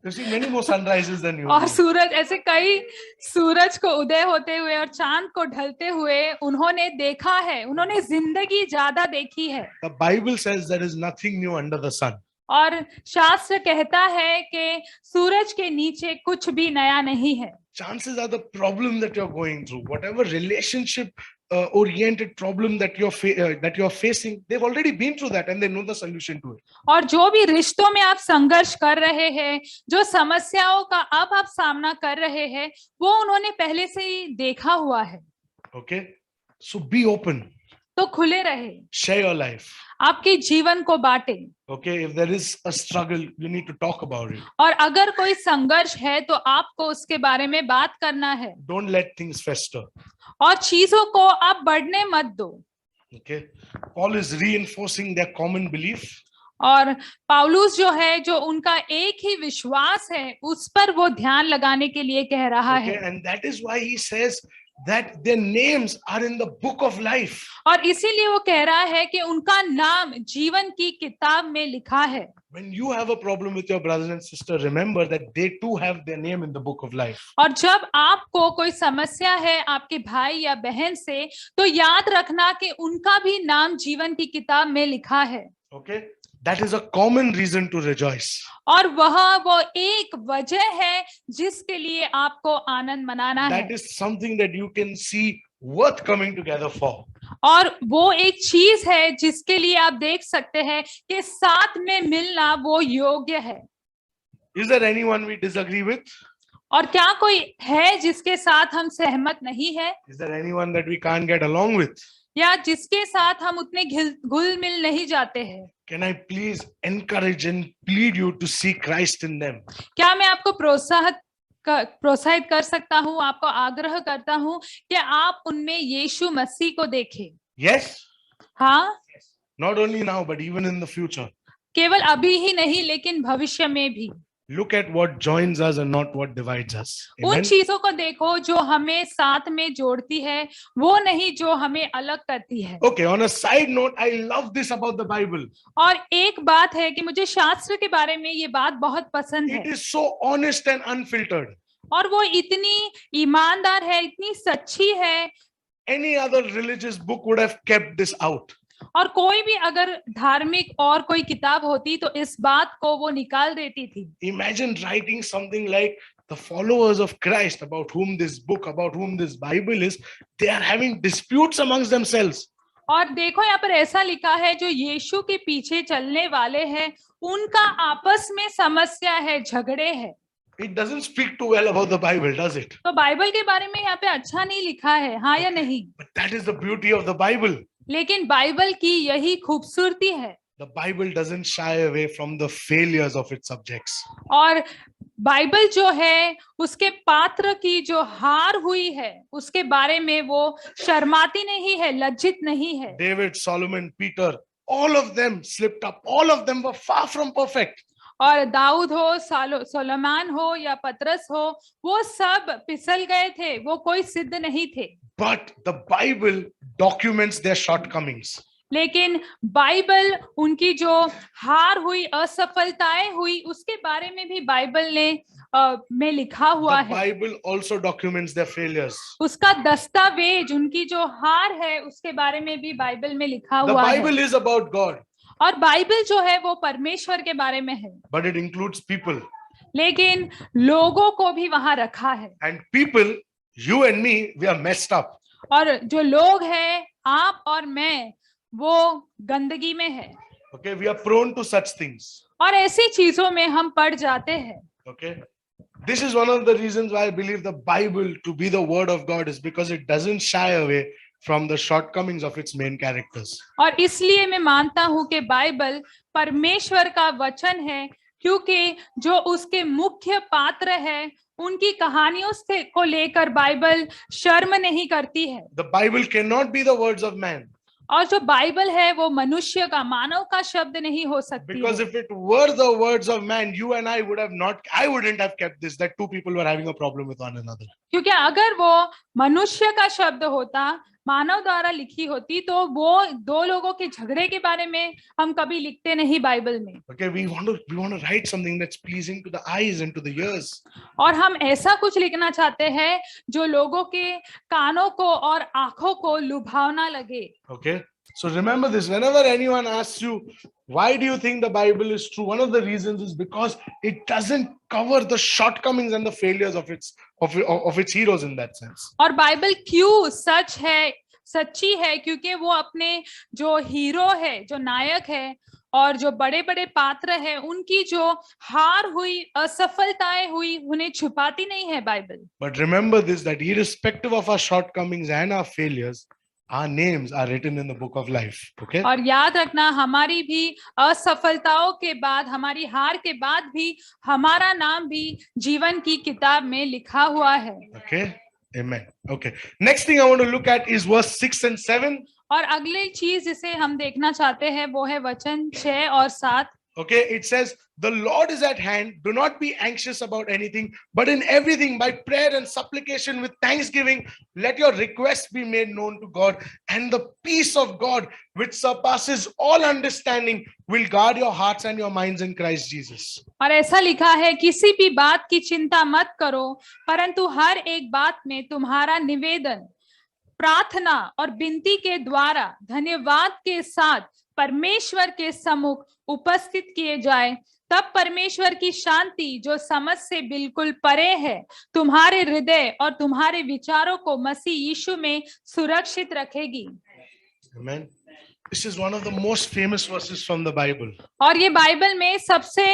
Speaker 1: They've seen many more sunrises than you
Speaker 2: और
Speaker 1: and me.
Speaker 2: सूरज ऐसे कई सूरज को उदय होते हुए और चांद को ढलते हुए उन्होंने देखा है। उन्होंने जिंदगी ज्यादा देखी है।
Speaker 1: The Bible says there is nothing new under the sun.
Speaker 2: और शास्त्र कहता है कि सूरज के नीचे कुछ भी नया नहीं है।
Speaker 1: Chances are the problem that you're going through, whatever relationship oriented problem that you're facing, they've already been through that and they know the solution to it.
Speaker 2: और जो भी रिश्तों में आप संघर्ष कर रहे हैं, जो समस्याओं का अब आप सामना कर रहे हैं, वो उन्होंने पहले से ही देखा हुआ है।
Speaker 1: Okay, so be open.
Speaker 2: तो खुले रहे,
Speaker 1: Share your life.
Speaker 2: आपके जीवन को बांटे।
Speaker 1: Okay, if there is a struggle, you need to talk about it.
Speaker 2: और अगर कोई संघर्ष है तो आपको उसके बारे में बात करना है।
Speaker 1: Don't let things fester.
Speaker 2: और चीजों को आप बढ़ने मत दो।
Speaker 1: Okay, Paul is reinforcing their common belief.
Speaker 2: और पौलुस जो है, जो उनका एक ही विश्वास है, उस पर वो ध्यान लगाने के लिए कह रहा
Speaker 1: Okay,
Speaker 2: है।
Speaker 1: and that is why he says that their names are in the book of life.
Speaker 2: और इसीलिए वो कह रहा है कि उनका नाम जीवन की किताब में लिखा है।
Speaker 1: When you have a problem with your brothers and sisters, remember that they too have their name in the book of life.
Speaker 2: और जब आपको कोई समस्या है आपके भाई या बहन से, तो याद रखना कि उनका भी नाम जीवन की किताब में लिखा है।
Speaker 1: Okay, that is a common reason to rejoice.
Speaker 2: और वो एक वजह है जिसके लिए आपको आनंद मनाना है।
Speaker 1: That is something that you can see worth coming together for.
Speaker 2: और वो एक चीज है जिसके लिए आप देख सकते हैं कि साथ में मिलना वो योग्य है।
Speaker 1: Is there anyone we disagree with?
Speaker 2: और क्या कोई है जिसके साथ हम सहमत नहीं है,
Speaker 1: Is there anyone that we can't get along with?
Speaker 2: या जिसके साथ हम उतने घुल मिल नहीं जाते हैं?
Speaker 1: Can I please encourage and plead you to see Christ in them?
Speaker 2: क्या मैं आपको प्रोत्साहित कर सकता हूँ, आपको आग्रह करता हूँ कि आप उनमें यीशु मसीह को देखें?
Speaker 1: Yes?
Speaker 2: हाँ,
Speaker 1: Not only now, but even in the future.
Speaker 2: केवल अभी ही नहीं लेकिन भविष्य में भी।
Speaker 1: Look at what joins us and not what divides us.
Speaker 2: उन
Speaker 1: Amen?
Speaker 2: चीजों को देखो जो हमें साथ में जोड़ती है, वो नहीं जो हमें अलग करती है।
Speaker 1: Okay, on a side note, I love this about the Bible.
Speaker 2: और एक बात है कि मुझे शास्त्र के बारे में ये बात बहुत पसंद
Speaker 1: It
Speaker 2: है,
Speaker 1: is so honest and unfiltered.
Speaker 2: और वो इतनी ईमानदार है, इतनी सच्ची है।
Speaker 1: Any other religious book would have kept this out.
Speaker 2: और कोई भी अगर धार्मिक और कोई किताब होती तो इस बात को वो निकाल देती थी।
Speaker 1: Imagine writing something like the followers of Christ, about whom this book, about whom this Bible is, they are having disputes amongst themselves.
Speaker 2: और देखो यहाँ पर ऐसा लिखा है, जो यीशु के पीछे चलने वाले हैं उनका आपस में समस्या है, झगड़े हैं।
Speaker 1: It doesn't speak too well about the Bible, does it?
Speaker 2: तो बाइबल के बारे में यहाँ पे अच्छा नहीं लिखा है, हाँ या नहीं?
Speaker 1: But that is the beauty of the Bible.
Speaker 2: लेकिन बाइबल की यही खूबसूरती है।
Speaker 1: The Bible doesn't shy away from the failures of its subjects.
Speaker 2: और बाइबल जो है उसके पात्र की जो हार हुई है उसके बारे में वो शर्माती नहीं है, लज्जित नहीं है।
Speaker 1: David, Solomon, Peter, all of them slipped up. All of them were far from perfect.
Speaker 2: और दाऊद हो, सोलोमान हो या पतरस हो, वो सब फिसल गए थे, वो कोई सिद्ध नहीं थे।
Speaker 1: But the Bible documents their shortcomings.
Speaker 2: लेकिन बाइबल उनकी जो हार हुई, असफलताएं हुई, उसके बारे में भी बाइबल ने में लिखा हुआ
Speaker 1: The
Speaker 2: है।
Speaker 1: Bible also documents their failures.
Speaker 2: उसका दस्तावेज, उनकी जो हार है उसके बारे में भी बाइबल में लिखा
Speaker 1: The
Speaker 2: हुआ है।
Speaker 1: Bible is about God,
Speaker 2: और बाइबल जो है वो परमेश्वर के बारे में है,
Speaker 1: but it includes people.
Speaker 2: लेकिन लोगों को भी वहां रखा है।
Speaker 1: And people, you and me, we are messed up.
Speaker 2: और जो लोग हैं, आप और मैं, वो गंदगी में है।
Speaker 1: Okay, we are prone to such things.
Speaker 2: और ऐसी चीजों में हम पड़ जाते हैं।
Speaker 1: Okay, this is one of the reasons why I believe the Bible to be the word of God is because it doesn't shy away from the shortcomings of its main characters.
Speaker 2: और इसलिए मैं मानता हूं कि Bible परमेश्वर का वचन है, क्योंकि जो उसके मुख्य पात्र है उनकी कहानियों से को लेकर बाइबल शर्म नहीं करती है।
Speaker 1: The Bible cannot be the words of man,
Speaker 2: और जो बाइबल है वो मनुष्य का, मानव का शब्द नहीं हो सकती
Speaker 1: because
Speaker 2: है।
Speaker 1: if it were the words of man, you and I wouldn't have kept this, that two people were having a problem with one another.
Speaker 2: क्योंकि अगर वो मनुष्य का शब्द होता, मानव द्वारा लिखी होती, तो वो दो लोगों के झगड़े के बारे में हम कभी लिखते नहीं बाइबल में।
Speaker 1: Okay, we want to write something that's pleasing to the eyes and to the ears.
Speaker 2: और हम ऐसा कुछ लिखना चाहते हैं जो लोगों के कानों को और आंखों को लुभावना लगे।
Speaker 1: Okay, so remember this, whenever anyone asks you, why do you think the Bible is true? One of the reasons is because it doesn't cover the shortcomings and the failures of its heroes in that sense.
Speaker 2: और Bible क्यों सच्ची है, क्योंकि वो अपने जो hero है, जो नायक है और जो बड़े बड़े पात्र है, उनकी जो हार हुई, असफलताएं हुई, उन्हें छुपाती नहीं है Bible.
Speaker 1: But remember this, that irrespective of our shortcomings and our failures, our names are written in the book of life. Okay,
Speaker 2: और याद रखना, हमारी भी असफलताओं के बाद, हमारी हार के बाद भी हमारा नाम भी जीवन की किताब में लिखा हुआ है।
Speaker 1: okay, amen. Okay, next thing I want to look at is verse 6 and 7.
Speaker 2: और अगली चीज जिसे हम देखना चाहते हैं वो है वचन 6 और 7।
Speaker 1: Okay, it says, the Lord is at hand. Do not be anxious about anything, but in everything, by prayer and supplication with thanksgiving, let your requests be made known to God. And the peace of God, which surpasses all understanding, will guard your hearts and your minds in Christ Jesus.
Speaker 2: और ऐसा लिखा है, किसी भी बात की चिंता मत करो, परंतु हर एक बात में तुम्हारा निवेदन, प्रार्थना और विनती के द्वारा धन्यवाद के साथ परमेश्वर के सम्मुख उपस्थित किए जाए, तब परमेश्वर की शांति जो समझ से बिल्कुल परे है, तुम्हारे हृदय और तुम्हारे विचारों को मसीह यीशु में सुरक्षित रखेगी।
Speaker 1: Amen. This is one of the most famous verses from the Bible.
Speaker 2: और ये बाइबल में सबसे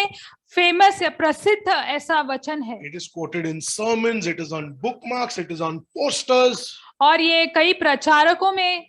Speaker 2: फेमस या प्रसिद्ध ऐसा वचन है
Speaker 1: It is quoted in sermons, it is on bookmarks, it is on posters.
Speaker 2: और ये कई प्रचारकों में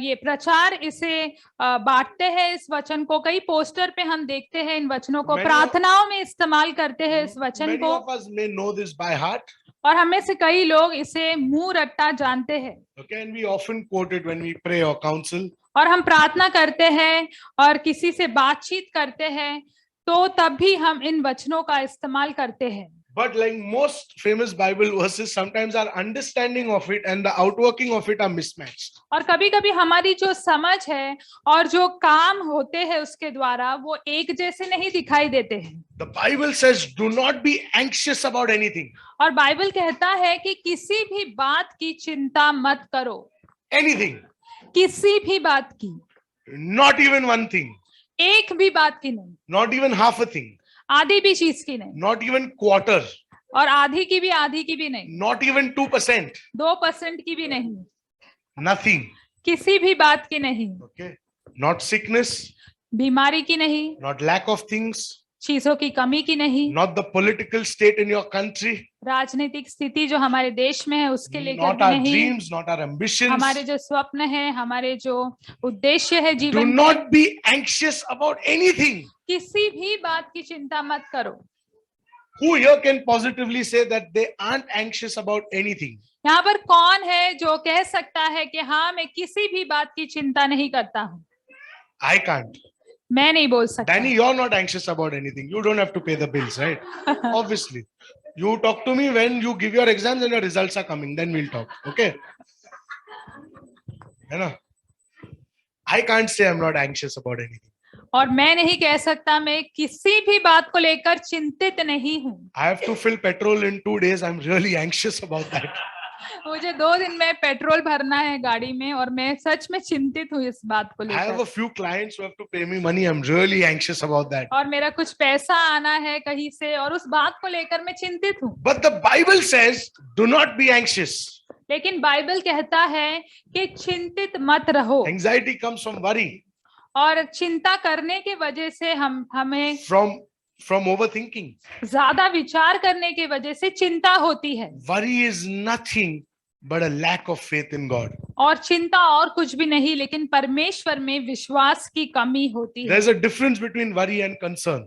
Speaker 2: ये प्रचार इसे बांटते हैं इस वचन को कई पोस्टर पे हम देखते हैं इन वचनों को प्रार्थनाओं में इस्तेमाल करते हैं इस वचन
Speaker 1: Many
Speaker 2: को
Speaker 1: of us may know this by heart.
Speaker 2: और हमें से कई लोग इसे मुंह रट्टा जानते हैं
Speaker 1: Okay, and we often quote it when we pray or counsel.
Speaker 2: और हम प्रार्थना करते हैं और किसी से बातचीत करते हैं तो तब भी हम इन वचनों का इस्तेमाल करते हैं
Speaker 1: But like most famous Bible verses, sometimes our understanding of it and the outworking of it are mismatched.
Speaker 2: और कभी-कभी हमारी जो समझ है और जो काम होते हैं उसके द्वारा वो एक जैसे नहीं दिखाई देते हैं
Speaker 1: The Bible says, do not be anxious about anything.
Speaker 2: और बाइबल कहता है कि किसी भी बात की चिंता मत करो
Speaker 1: Anything.
Speaker 2: किसी भी बात की
Speaker 1: Not even one thing.
Speaker 2: एक भी बात की नहीं
Speaker 1: Not even half a thing.
Speaker 2: आधी भी चीज की नहीं
Speaker 1: Not even quarter.
Speaker 2: और आधी की भी नहीं
Speaker 1: Not even 2%.
Speaker 2: 2% की भी नहीं
Speaker 1: Nothing.
Speaker 2: किसी भी बात की नहीं
Speaker 1: Okay. Not sickness.
Speaker 2: बीमारी की नहीं
Speaker 1: Not lack of things.
Speaker 2: चीजों की कमी की नहीं
Speaker 1: Not the political state in your country.
Speaker 2: राजनीतिक स्थिति जो हमारे देश में है उसके लेकर
Speaker 1: Not
Speaker 2: भी
Speaker 1: our
Speaker 2: नहीं
Speaker 1: dreams. Not our ambitions.
Speaker 2: हमारे जो स्वप्न है हमारे जो उद्देश्य है
Speaker 1: Do
Speaker 2: जीवन के
Speaker 1: not be anxious about anything.
Speaker 2: किसी भी बात की चिंता मत करो
Speaker 1: Who here can positively say that they aren't anxious about anything?
Speaker 2: यहाँ पर कौन है जो कह सकता है कि हाँ मैं किसी भी बात की चिंता नहीं करता हूँ
Speaker 1: I can't.
Speaker 2: मैं नहीं बोल सकता
Speaker 1: Danny, you're not anxious about anything. You don't have to pay the bills, right? Obviously. You talk to me when you give your exams and your results are coming. Then we'll talk. Okay? You know? I can't say I'm not anxious about anything.
Speaker 2: और मैं नहीं कह सकता मैं किसी भी बात को लेकर चिंतित नहीं हूँ
Speaker 1: I have to fill petrol in 2 days. I'm really anxious about that.
Speaker 2: मुझे 2 दिन में पेट्रोल भरना है गाड़ी में और मैं सच में चिंतित हूँ इस बात को
Speaker 1: I have
Speaker 2: लेकर
Speaker 1: a few clients who have to pay me money. I'm really anxious about that.
Speaker 2: और मेरा कुछ पैसा आना है कहीं से और उस बात को लेकर मैं चिंतित हूँ
Speaker 1: But the Bible says, do not be anxious.
Speaker 2: लेकिन बाइबल कहता है कि चिंतित मत रहो
Speaker 1: Anxiety comes from worry,
Speaker 2: और चिंता करने के वजह से हमें
Speaker 1: from overthinking.
Speaker 2: ज्यादा विचार करने के वजह से चिंता होती है
Speaker 1: Worry is nothing but a lack of faith in God.
Speaker 2: और चिंता और कुछ भी नहीं लेकिन परमेश्वर में विश्वास की कमी होती है
Speaker 1: There's a difference between worry and concern.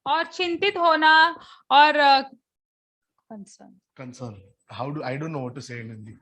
Speaker 2: और चिंतित होना और
Speaker 1: Concern. I don't know what to say in Hindi.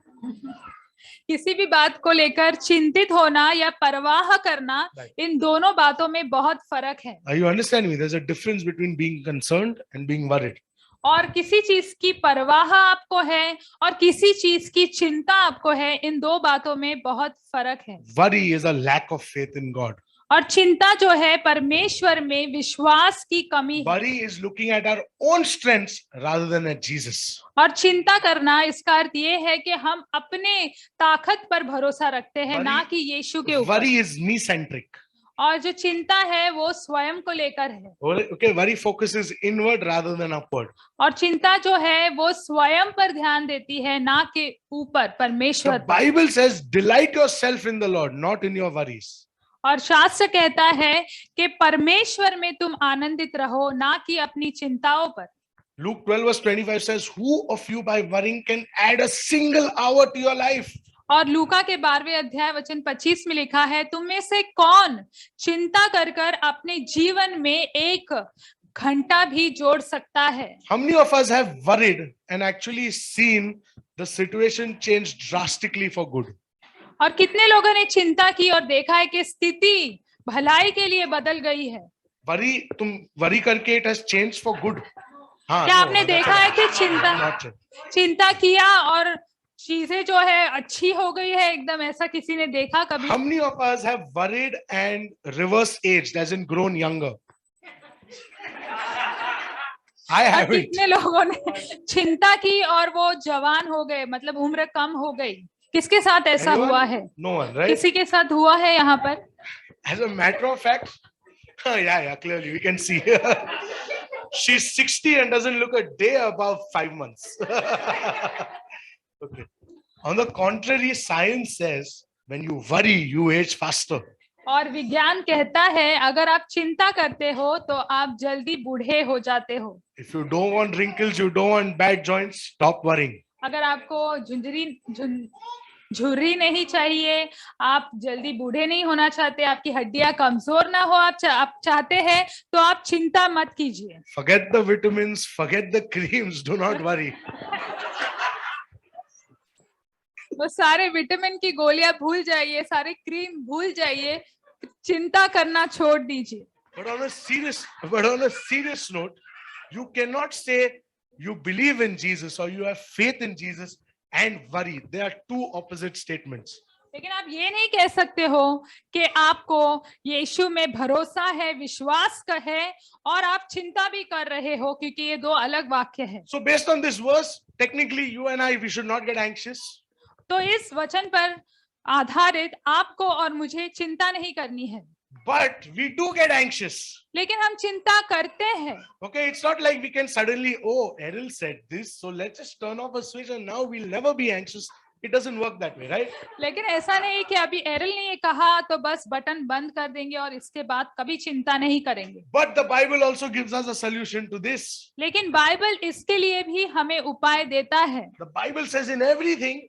Speaker 2: किसी भी बात को लेकर चिंतित होना या परवाह करना इन दोनों बातों में बहुत फर्क है
Speaker 1: Are you understanding me? There's a difference between being concerned and being worried.
Speaker 2: और किसी चीज की परवाह आपको है और किसी चीज की चिंता आपको है इन दो बातों में बहुत फर्क है
Speaker 1: Worry is a lack of faith in God.
Speaker 2: और चिंता जो है परमेश्वर में विश्वास की कमी है
Speaker 1: Worry is looking at our own strengths rather than at Jesus.
Speaker 2: और चिंता करना इसका अर्थ ये है कि हम अपने ताकत पर भरोसा रखते हैं ना कि यीशु के ऊपर
Speaker 1: Worry is me-centric.
Speaker 2: और जो चिंता है वो स्वयं को लेकर है
Speaker 1: Okay, worry focuses inward rather than upward.
Speaker 2: और चिंता जो है वो स्वयं पर ध्यान देती है ना कि ऊपर परमेश्वर
Speaker 1: The Bible says, delight yourself in the Lord, not in your worries.
Speaker 2: और शास्त्र कहता है कि परमेश्वर में तुम आनंदित रहो ना कि अपनी चिंताओं पर
Speaker 1: Luke 12 verse 25 says, who of you by worrying can add a single hour to your life?
Speaker 2: और लूका के 12वें अध्याय वचन 25 में लिखा है तुम में से कौन चिंता कर कर अपने जीवन में 1 घंटा भी जोड़ सकता है
Speaker 1: How many of us have worried and actually seen the situation change drastically for good?
Speaker 2: और कितने लोगों ने चिंता की और देखा है कि स्थिति भलाई के लिए बदल गई है
Speaker 1: Worry, तुम worry करके it has changed for good. हाँ,
Speaker 2: क्या आपने देखा है कि चिंता किया और चीजें जो है अच्छी हो गई है एकदम ऐसा किसी ने देखा कभी
Speaker 1: How many of us have worried and reverse aged, as in grown younger? I
Speaker 2: और
Speaker 1: haven't.
Speaker 2: कितने लोगों ने चिंता की और वो जवान हो गए मतलब उम्र कम हो गई किसके साथ ऐसा
Speaker 1: Anyone?
Speaker 2: हुआ है
Speaker 1: No one, right?
Speaker 2: किसी के साथ हुआ है यहाँ पर
Speaker 1: As a matter of fact, yeah, clearly we can see. She's 60 and doesn't look a day above 5 months. Okay. On the contrary, science says when you worry, you age faster.
Speaker 2: और विज्ञान कहता है अगर आप चिंता करते हो तो आप जल्दी बूढ़े हो जाते हो।
Speaker 1: If you don't want wrinkles, you don't want bad joints, stop worrying.
Speaker 2: अगर आपको झुर्री नहीं चाहिए, आप जल्दी बूढ़े नहीं होना चाहते, आपकी हड्डियां कमजोर ना हो, आप चाहते हैं तो आप चिंता मत कीजिए।
Speaker 1: Forget the vitamins, forget the creams, do not worry.
Speaker 2: वो सारे विटामिन की गोलियां भूल जाइए, सारे क्रीम भूल जाइए, चिंता करना छोड़ दीजिए।
Speaker 1: But on a serious note, you cannot say you believe in Jesus or you have faith in Jesus and worry. They are two opposite statements.
Speaker 2: लेकिन आप ये नहीं कह सकते हो कि आपको यीशु में भरोसा है, विश्वास का है और आप चिंता भी कर रहे हो, क्योंकि ये दो अलग वाक्य है।
Speaker 1: So based on this verse, technically you and I, we should not get anxious.
Speaker 2: तो इस वचन पर आधारित आपको और मुझे चिंता नहीं करनी है।
Speaker 1: But we do get anxious.
Speaker 2: लेकिन हम चिंता करते हैं।
Speaker 1: Okay, it's not like we can suddenly, oh, Errol said this, so let's just turn off a switch and now we'll never be anxious. It doesn't work that way, right?
Speaker 2: लेकिन ऐसा नहीं कि अभी एरल ने ये कहा तो बस बटन बंद कर देंगे और इसके बाद कभी चिंता नहीं करेंगे।
Speaker 1: But the Bible also gives us a solution to this.
Speaker 2: लेकिन बाइबल इसके लिए भी हमें उपाय देता है।
Speaker 1: The Bible says in everything,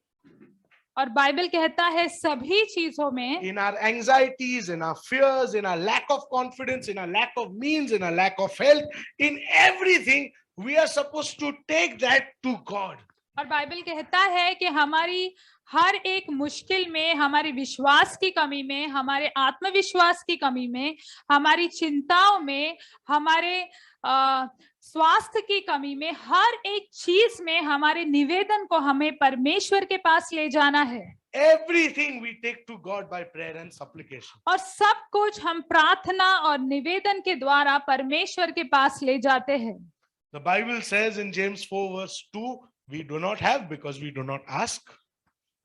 Speaker 2: और बाइबल कहता है सभी चीजों में,
Speaker 1: in our anxieties, in our fears, in our lack of confidence, in our lack of means, in our lack of health, in everything, we are supposed to take that to God.
Speaker 2: और Bible कहता है कि हमारी हर एक मुश्किल में, हमारी विश्वास की कमी में, हमारे आत्मविश्वास की कमी में, हमारी चिंताओं में, हमारे स्वास्थ्य की कमी में, हर एक चीज में हमारे निवेदन को हमें परमेश्वर के पास ले जाना है।
Speaker 1: Everything we take to God by prayer and supplication.
Speaker 2: और सब कुछ हम प्रार्थना और निवेदन के द्वारा परमेश्वर के पास ले जाते हैं।
Speaker 1: The Bible says in James 4 verse 2, we do not have because we do not ask.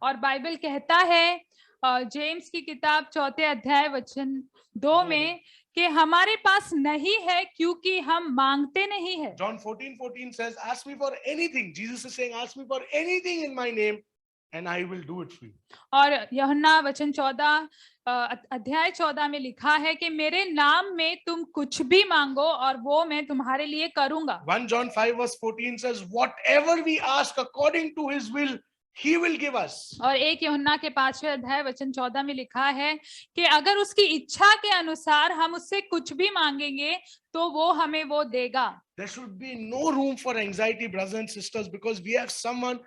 Speaker 2: और बाइबल कहता है जेम्स की किताब 4 अध्याय वचन 2 में कि हमारे पास नहीं है क्योंकि हम मांगते नहीं है।
Speaker 1: John 14:14 says, ask me for anything. Jesus is saying, ask me for anything in my name and I will do it for you.
Speaker 2: और यूहन्ना वचन 14 अध्याय 14 में लिखा है कि मेरे नाम में तुम कुछ भी मांगो और वो मैं तुम्हारे लिए करूंगा।
Speaker 1: 1 John 5 verse 14 says, whatever we ask according to his will, he will give us.
Speaker 2: और 1 यूहन्ना के 5वें अध्याय वचन 14 में लिखा है कि अगर उसकी इच्छा के अनुसार हम उससे कुछ भी मांगेंगे तो वो हमें वो देगा।
Speaker 1: There should be no room for anxiety, brothers and sisters, because we have someone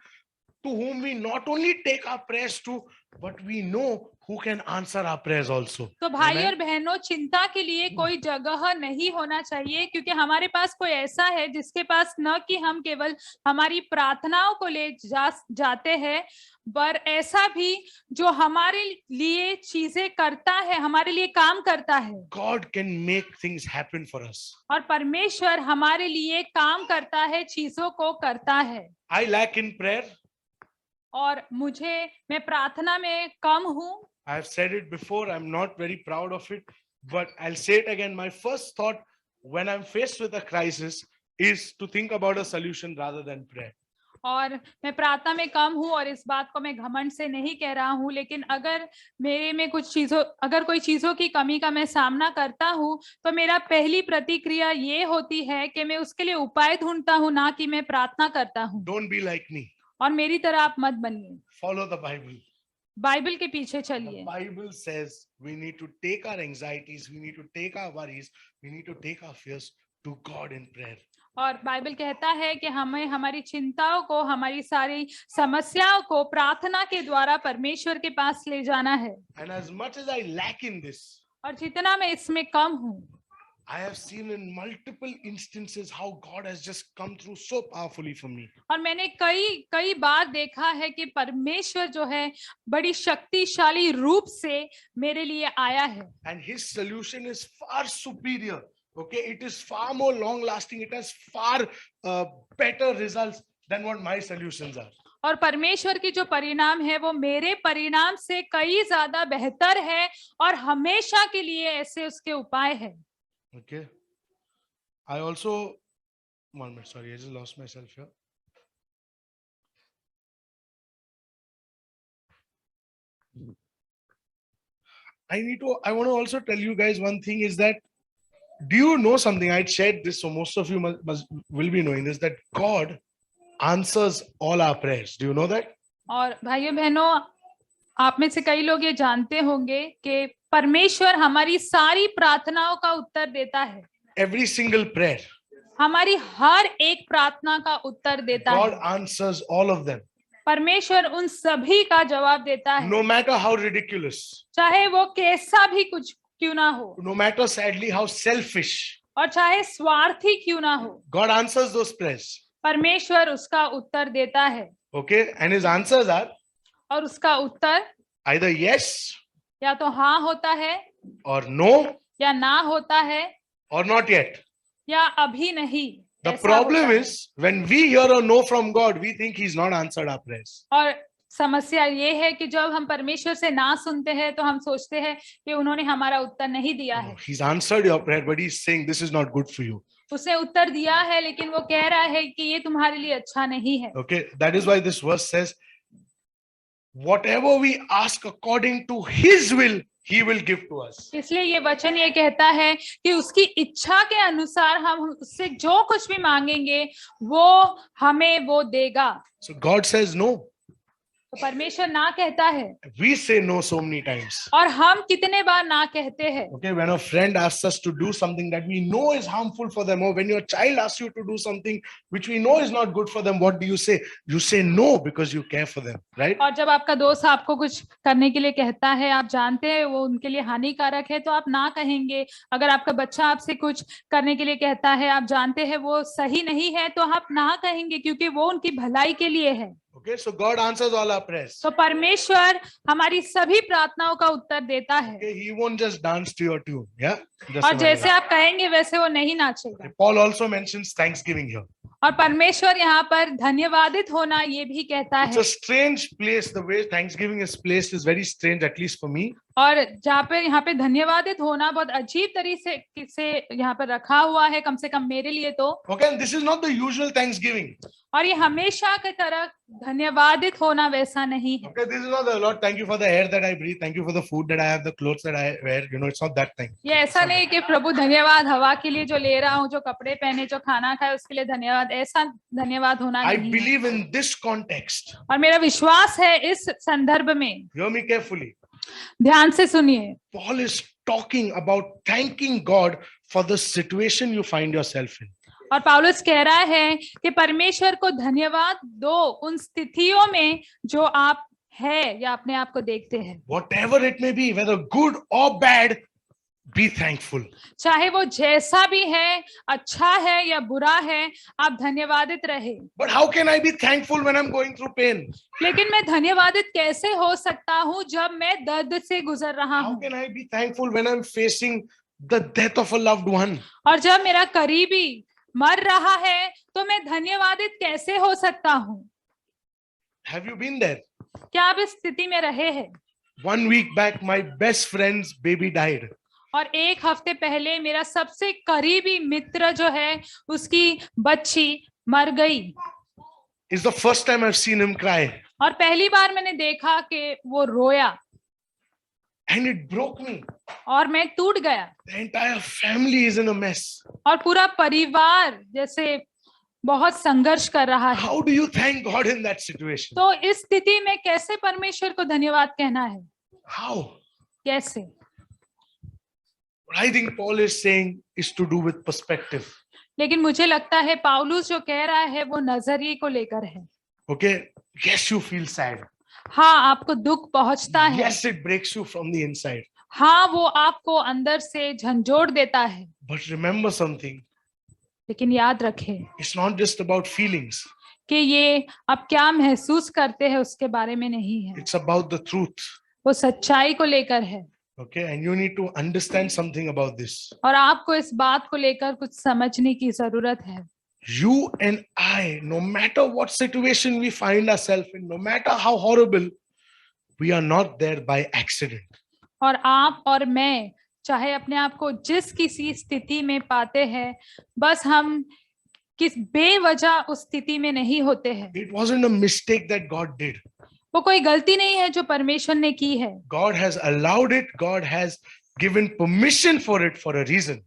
Speaker 1: to whom we not only take our prayers to, but we know who can answer our prayers also.
Speaker 2: तो भाई और बहनों, चिंता के लिए कोई जगह नहीं होना चाहिए, क्योंकि हमारे पास कोई ऐसा है जिसके पास न कि हम केवल हमारी प्रार्थनाओं को ले जाते हैं, पर ऐसा भी जो हमारे लिए चीजें करता है, हमारे लिए काम करता है।
Speaker 1: God can make things happen for us.
Speaker 2: और परमेश्वर हमारे लिए काम करता है, चीजों को करता है।
Speaker 1: I lack in prayer.
Speaker 2: और मैं प्रार्थना में कम हूँ।
Speaker 1: I have said it before, I'm not very proud of it, but I'll say it again. My first thought when I'm faced with a crisis is to think about a solution rather than prayer.
Speaker 2: और मैं प्रार्थना में कम हूँ और इस बात को मैं घमंड से नहीं कह रहा हूँ, लेकिन अगर मेरे में अगर कोई चीजों की कमी का मैं सामना करता हूँ तो मेरा पहली प्रतिक्रिया ये होती है कि मैं उसके लिए उपाय ढूंढता हूँ, ना कि मैं प्रार्थना करता हूँ।
Speaker 1: Don't be like me.
Speaker 2: और मेरी तरह आप मत बनिए।
Speaker 1: Follow the Bible.
Speaker 2: बाइबल के पीछे चलिए।
Speaker 1: The Bible says we need to take our anxieties, we need to take our worries, we need to take our fears to God in prayer.
Speaker 2: और बाइबल कहता है कि हमें हमारी चिंताओं को, हमारी सारी समस्याओं को प्रार्थना के द्वारा परमेश्वर के पास ले जाना है।
Speaker 1: And as much as I lack in this,
Speaker 2: और जितना मैं इसमें कम हूँ,
Speaker 1: I have seen in multiple instances how God has just come through so powerfully for me.
Speaker 2: और मैंने कई बार देखा है कि परमेश्वर जो है बड़ी शक्तिशाली रूप से मेरे लिए आया है।
Speaker 1: And his solution is far superior. Okay, it is far more long lasting. It has far better results than what my solutions are.
Speaker 2: और परमेश्वर की जो परिणाम है वो मेरे परिणाम से कई ज्यादा बेहतर है और हमेशा के लिए ऐसे उसके उपाय है।
Speaker 1: Okay. I also, 1 minute, sorry, I just lost myself here. I want to also tell you guys one thing is that, do you know something? I shared this, so most of you will be knowing this, that God answers all our prayers. Do you know that?
Speaker 2: और भाइयों बहनों, आप में से कई लोग ये जानते होंगे कि परमेश्वर हमारी सारी प्रार्थनाओं का उत्तर देता है।
Speaker 1: Every single prayer,
Speaker 2: हमारी हर एक प्रार्थना का उत्तर देता
Speaker 1: God
Speaker 2: है।
Speaker 1: answers all of them.
Speaker 2: परमेश्वर उन सभी का जवाब देता है,
Speaker 1: No matter how ridiculous,
Speaker 2: चाहे वो कैसा भी कुछ क्यों ना हो,
Speaker 1: no matter sadly how selfish,
Speaker 2: और चाहे स्वार्थी क्यों ना हो,
Speaker 1: God answers those prayers.
Speaker 2: परमेश्वर उसका उत्तर देता है।
Speaker 1: Okay, and His answers are
Speaker 2: और उसका उत्तर
Speaker 1: either yes
Speaker 2: या तो हाँ होता है,
Speaker 1: or no
Speaker 2: या ना होता है,
Speaker 1: or not yet.
Speaker 2: या अभी नहीं।
Speaker 1: The
Speaker 2: ऐसा
Speaker 1: problem
Speaker 2: होता है।
Speaker 1: is when we hear a no from God, we think He's not answered our prayers.
Speaker 2: और समस्या ये है कि जब हम परमेश्वर से ना सुनते हैं तो हम सोचते हैं कि उन्होंने हमारा उत्तर नहीं दिया है।
Speaker 1: He's answered your prayer, but He's saying this is not good for you.
Speaker 2: उसने उत्तर दिया है, लेकिन वो कह रहा है कि ये तुम्हारे लिए अच्छा नहीं है।
Speaker 1: Okay, that is why this verse says, whatever we ask according to His will, He will give to us.
Speaker 2: इसलिए ये वचन ये कहता है कि उसकी इच्छा के अनुसार हम उससे जो कुछ भी मांगेंगे वो हमें वो देगा।
Speaker 1: So God says no.
Speaker 2: तो परमेश्वर ना कहता है,
Speaker 1: We say no so many times.
Speaker 2: और हम कितने बार ना कहते हैं।
Speaker 1: Okay, when a friend asks us to do something that we know is harmful for them, or when your child asks you to do something which we know is not good for them, what do you say? You say no because you care for them, right?
Speaker 2: और जब आपका दोस्त आपको कुछ करने के लिए कहता है, आप जानते हैं वो उनके लिए हानिकारक है, तो आप ना कहेंगे। अगर आपका बच्चा आपसे कुछ करने के लिए कहता है, आप जानते हैं वो सही नहीं है, तो आप ना कहेंगे क्योंकि वो उनकी भलाई के लिए है।
Speaker 1: Okay, so God answers all our prayers.
Speaker 2: तो परमेश्वर हमारी सभी प्रार्थनाओं का उत्तर देता है।
Speaker 1: Okay, He won't just dance to your tune, yeah? Just
Speaker 2: और
Speaker 1: imagine
Speaker 2: जैसे
Speaker 1: that.
Speaker 2: आप कहेंगे वैसे वो नहीं नाचेगा।
Speaker 1: Paul also mentions thanksgiving here.
Speaker 2: और परमेश्वर यहाँ पर धन्यवादित होना ये भी कहता
Speaker 1: It's
Speaker 2: है।
Speaker 1: a strange place. The way thanksgiving is placed is very strange, at least for me.
Speaker 2: और जहाँ पे यहाँ पे धन्यवादित होना बहुत अजीब तरीके से यहाँ पर रखा हुआ है, कम से कम मेरे लिए तो।
Speaker 1: Okay, and this is not the usual thanksgiving.
Speaker 2: और ये हमेशा की तरह धन्यवादित होना वैसा नहीं है।
Speaker 1: Okay, this is not the Lord, thank you for the air that I breathe, thank you for the food that I have, the clothes that I wear. You know, it's not that thing.
Speaker 2: ये ऐसा नहीं कि प्रभु धन्यवाद हवा के लिए जो ले रहा हूँ, जो कपड़े पहने, जो खाना खाए उसके लिए धन्यवाद, ऐसा धन्यवाद होना
Speaker 1: I
Speaker 2: नहीं है।
Speaker 1: believe in this context.
Speaker 2: और मेरा विश्वास है इस संदर्भ में,
Speaker 1: Hear me carefully.
Speaker 2: ध्यान से सुनिए,
Speaker 1: Paul is talking about thanking God for the situation you find yourself in.
Speaker 2: और पौलुस कह रहा है कि परमेश्वर को धन्यवाद दो उन स्थितियों में जो आप है या अपने आप को देखते हैं।
Speaker 1: Whatever it may be, whether good or bad, be thankful.
Speaker 2: चाहे वो जैसा भी है, अच्छा है या बुरा है, आप धन्यवादित रहे।
Speaker 1: But how can I be thankful when I'm going through pain?
Speaker 2: लेकिन मैं धन्यवादित कैसे हो सकता हूँ जब मैं दर्द से गुजर रहा
Speaker 1: How
Speaker 2: हूँ,
Speaker 1: can I be thankful when I'm facing the death of a loved one?
Speaker 2: और जब मेरा करीबी मर रहा है तो मैं धन्यवादित कैसे हो सकता हूँ।
Speaker 1: Have you been there?
Speaker 2: क्या आप इस स्थिति में रहे हैं?
Speaker 1: 1 week back, my best friend's baby died.
Speaker 2: और एक हफ्ते पहले मेरा सबसे करीबी मित्र जो है उसकी बच्ची मर गई।
Speaker 1: It's the first time I've seen him cry.
Speaker 2: और पहली बार मैंने देखा कि वो रोया,
Speaker 1: And it broke me.
Speaker 2: और मैं टूट गया।
Speaker 1: The entire family is in a mess.
Speaker 2: और पूरा परिवार जैसे बहुत संघर्ष कर रहा है।
Speaker 1: How do you thank God in that situation?
Speaker 2: तो इस स्थिति में कैसे परमेश्वर को धन्यवाद कहना है?
Speaker 1: How?
Speaker 2: कैसे?
Speaker 1: What I think Paul is saying is to do with perspective.
Speaker 2: लेकिन मुझे लगता है पौलुस जो कह रहा है वो नजरिए को लेकर है।
Speaker 1: Okay? Yes, you feel sad.
Speaker 2: हाँ, आपको दुख पहुंचता है।
Speaker 1: Yes, it breaks you from the inside.
Speaker 2: हाँ, वो आपको अंदर से झंझोड़ देता है।
Speaker 1: But remember something.
Speaker 2: लेकिन याद रखें
Speaker 1: It's not just about feelings.
Speaker 2: कि ये आप क्या महसूस करते हैं उसके बारे में नहीं है,
Speaker 1: It's about the truth.
Speaker 2: वो सच्चाई को लेकर है।
Speaker 1: Okay? And you need to understand something about this.
Speaker 2: और आपको इस बात को लेकर कुछ समझने की जरूरत है।
Speaker 1: You and I, no matter what situation we find ourselves in, no matter how horrible, we are not there by accident.
Speaker 2: और आप और मैं चाहे अपने आप को जिस किसी स्थिति में पाते हैं, बस हम किस बेवजह उस स्थिति में नहीं होते हैं।
Speaker 1: It wasn't a mistake that God did.
Speaker 2: वो कोई गलती नहीं है जो परमेश्वर ने की है,
Speaker 1: God has allowed it. God has given permission for it for a reason.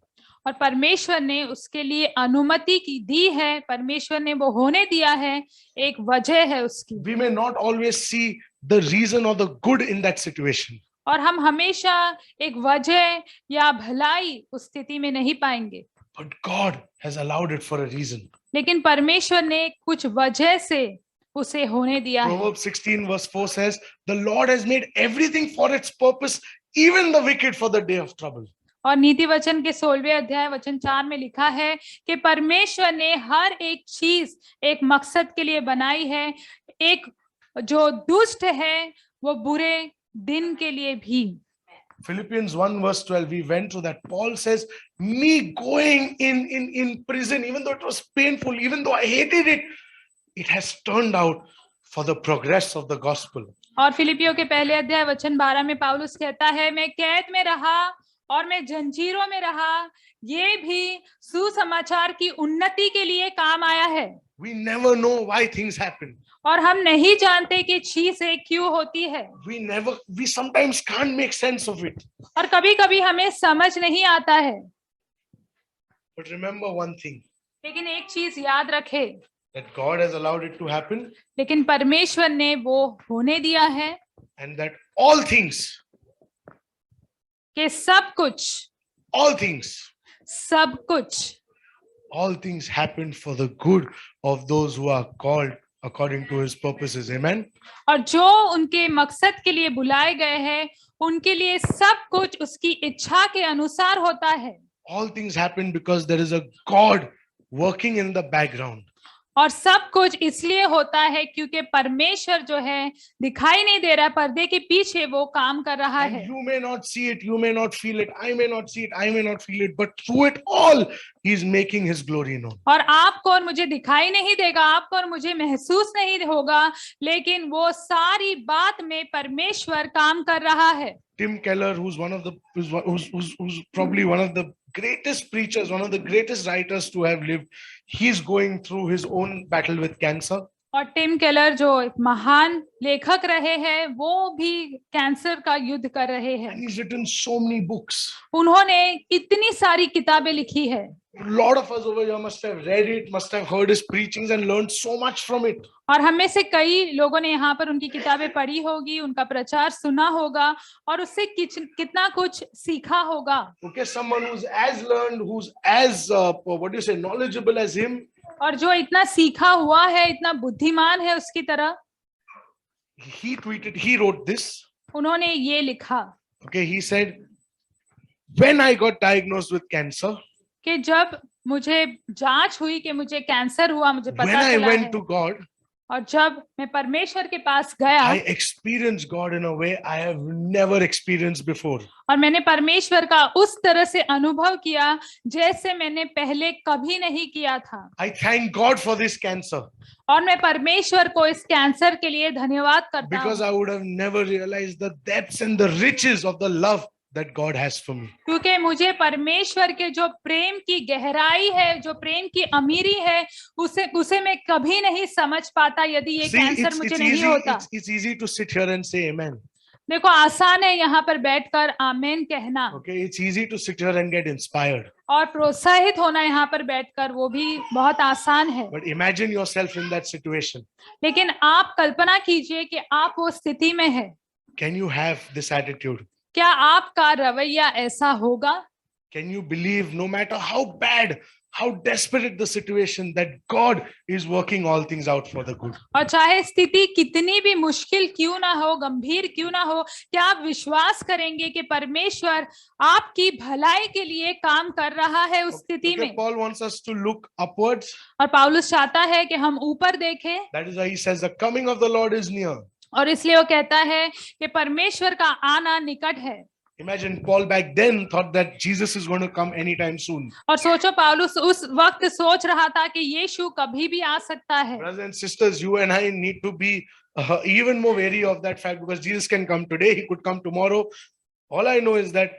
Speaker 2: और परमेश्वर ने उसके लिए अनुमति की दी है, परमेश्वर ने वो होने दिया है, एक वजह है उसकी।
Speaker 1: We may not always see the reason or the good in that situation.
Speaker 2: और हम हमेशा एक वजह या भलाई उस स्थिति में नहीं पाएंगे,
Speaker 1: But God has allowed it for a reason.
Speaker 2: लेकिन परमेश्वर ने कुछ वजह से उसे होने दिया है।
Speaker 1: Proverbs 16 verse 4 says, the Lord has made everything for its purpose, even the wicked for the day of trouble.
Speaker 2: और नीति वचन के 16वें अध्याय वचन 4 में लिखा है कि परमेश्वर ने हर एक चीज एक मकसद के लिए बनाई है, एक जो दुष्ट है वो बुरे दिन के लिए भी।
Speaker 1: Philippians 1 verse 12, we went through that. Paul says, me going in prison, even though it was painful, even though I hated it, it has turned out for the progress of the gospel.
Speaker 2: और फिलिपियों के पहले अध्याय वचन 12 में पौलुस कहता है, मैं कैद में रहा और मैं जंजीरों में रहा, ये भी सुसमाचार की उन्नति के लिए काम आया है।
Speaker 1: We never know why things happen.
Speaker 2: और हम नहीं जानते कि चीजें क्यों होती है,
Speaker 1: We sometimes can't make sense of it.
Speaker 2: और कभी-कभी हमें समझ नहीं आता है।
Speaker 1: But remember one thing,
Speaker 2: लेकिन एक चीज याद रखे,
Speaker 1: that God has allowed it to happen,
Speaker 2: लेकिन परमेश्वर ने वो होने दिया है,
Speaker 1: and that all things,
Speaker 2: कि सब कुछ
Speaker 1: happen for the good of those who are called according to his purposes. Amen.
Speaker 2: और जो उनके मकसद के लिए बुलाए गए हैं उनके लिए सब कुछ उसकी इच्छा के अनुसार होता है।
Speaker 1: All things happen because there is a God working in the background.
Speaker 2: और सब कुछ इसलिए होता है क्योंकि परमेश्वर जो है दिखाई नहीं दे रहा, पर्दे के पीछे वो काम कर रहा
Speaker 1: And
Speaker 2: है।
Speaker 1: you may not see it, you may not feel it, I may not see it, I may not feel it, but through it all, he is making his glory known.
Speaker 2: और आपको और मुझे दिखाई नहीं देगा, आपको और मुझे महसूस नहीं होगा, लेकिन वो सारी बात में परमेश्वर काम कर रहा है।
Speaker 1: Tim Keller, who's probably one of the greatest preachers, one of the greatest writers to have lived, he's going through his own battle with cancer.
Speaker 2: और टिम केलर जो एक महान लेखक रहे हैं, वो भी कैंसर का युद्ध कर रहे हैं।
Speaker 1: And he's written so many books.
Speaker 2: उन्होंने इतनी सारी किताबें लिखी है।
Speaker 1: A lot of us over here must have read it, must have heard his preachings and learned so much from it.
Speaker 2: और हम में से कई लोगों ने यहाँ पर उनकी किताबें पढ़ी होगी, उनका प्रचार सुना होगा और उससे कितना कुछ सीखा होगा।
Speaker 1: Okay, someone who's as learned, who's as knowledgeable as him.
Speaker 2: और जो इतना सीखा हुआ है, इतना बुद्धिमान है उसकी तरह,
Speaker 1: he wrote this.
Speaker 2: उन्होंने ये लिखा।
Speaker 1: Okay, he said, when I got diagnosed with cancer,
Speaker 2: कि जब मुझे जांच हुई कि मुझे कैंसर हुआ, मुझे
Speaker 1: when
Speaker 2: पता
Speaker 1: I
Speaker 2: चला
Speaker 1: went
Speaker 2: है,
Speaker 1: to God,
Speaker 2: और जब मैं परमेश्वर के पास गया,
Speaker 1: I experienced God in a way I have never experienced before.
Speaker 2: और मैंने परमेश्वर का उस तरह से अनुभव किया जैसे मैंने पहले कभी नहीं किया था।
Speaker 1: I thank God for this cancer.
Speaker 2: और मैं परमेश्वर को इस कैंसर के लिए धन्यवाद करता
Speaker 1: Because
Speaker 2: हूँ,
Speaker 1: I would have never realized the depths and the riches of the love that God has for me.
Speaker 2: क्योंकि मुझे परमेश्वर के जो प्रेम की गहराई है, जो प्रेम की अमीरी है, उसे मैं कभी नहीं समझ पाता यदि ये
Speaker 1: See,
Speaker 2: कैंसर मुझे नहीं होता।
Speaker 1: it's easy to sit here and say amen.
Speaker 2: देखो, आसान है यहाँ पर बैठकर आमेन कहना,
Speaker 1: Okay, it's easy to sit here and get inspired.
Speaker 2: और प्रोत्साहित होना यहाँ पर बैठकर वो भी बहुत आसान है।
Speaker 1: But imagine yourself in that situation.
Speaker 2: लेकिन आप कल्पना कीजिए कि आप वो स्थिति में है,
Speaker 1: Can you have this attitude?
Speaker 2: क्या आपका रवैया ऐसा होगा?
Speaker 1: Can you believe, no matter how bad, how desperate the situation, that God is working all things out for the good?
Speaker 2: और चाहे स्थिति कितनी भी मुश्किल क्यों ना हो, गंभीर क्यों ना हो, क्या आप विश्वास करेंगे कि परमेश्वर आपकी भलाई के लिए काम कर रहा है उस स्थिति में?
Speaker 1: Paul wants us to look upwards.
Speaker 2: और पौलुस चाहता है कि हम ऊपर देखें,
Speaker 1: That is why he says the coming of the Lord is near.
Speaker 2: और इसलिए वो कहता है कि परमेश्वर का आना निकट है।
Speaker 1: Imagine Paul back then thought that Jesus is going to come anytime soon.
Speaker 2: और सोचो, पौलुस उस वक्त सोच रहा था कि यीशु कभी भी आ सकता है।
Speaker 1: Brothers and sisters, you and I need to be even more wary of that fact, because Jesus can come today, he could come tomorrow. All I know is that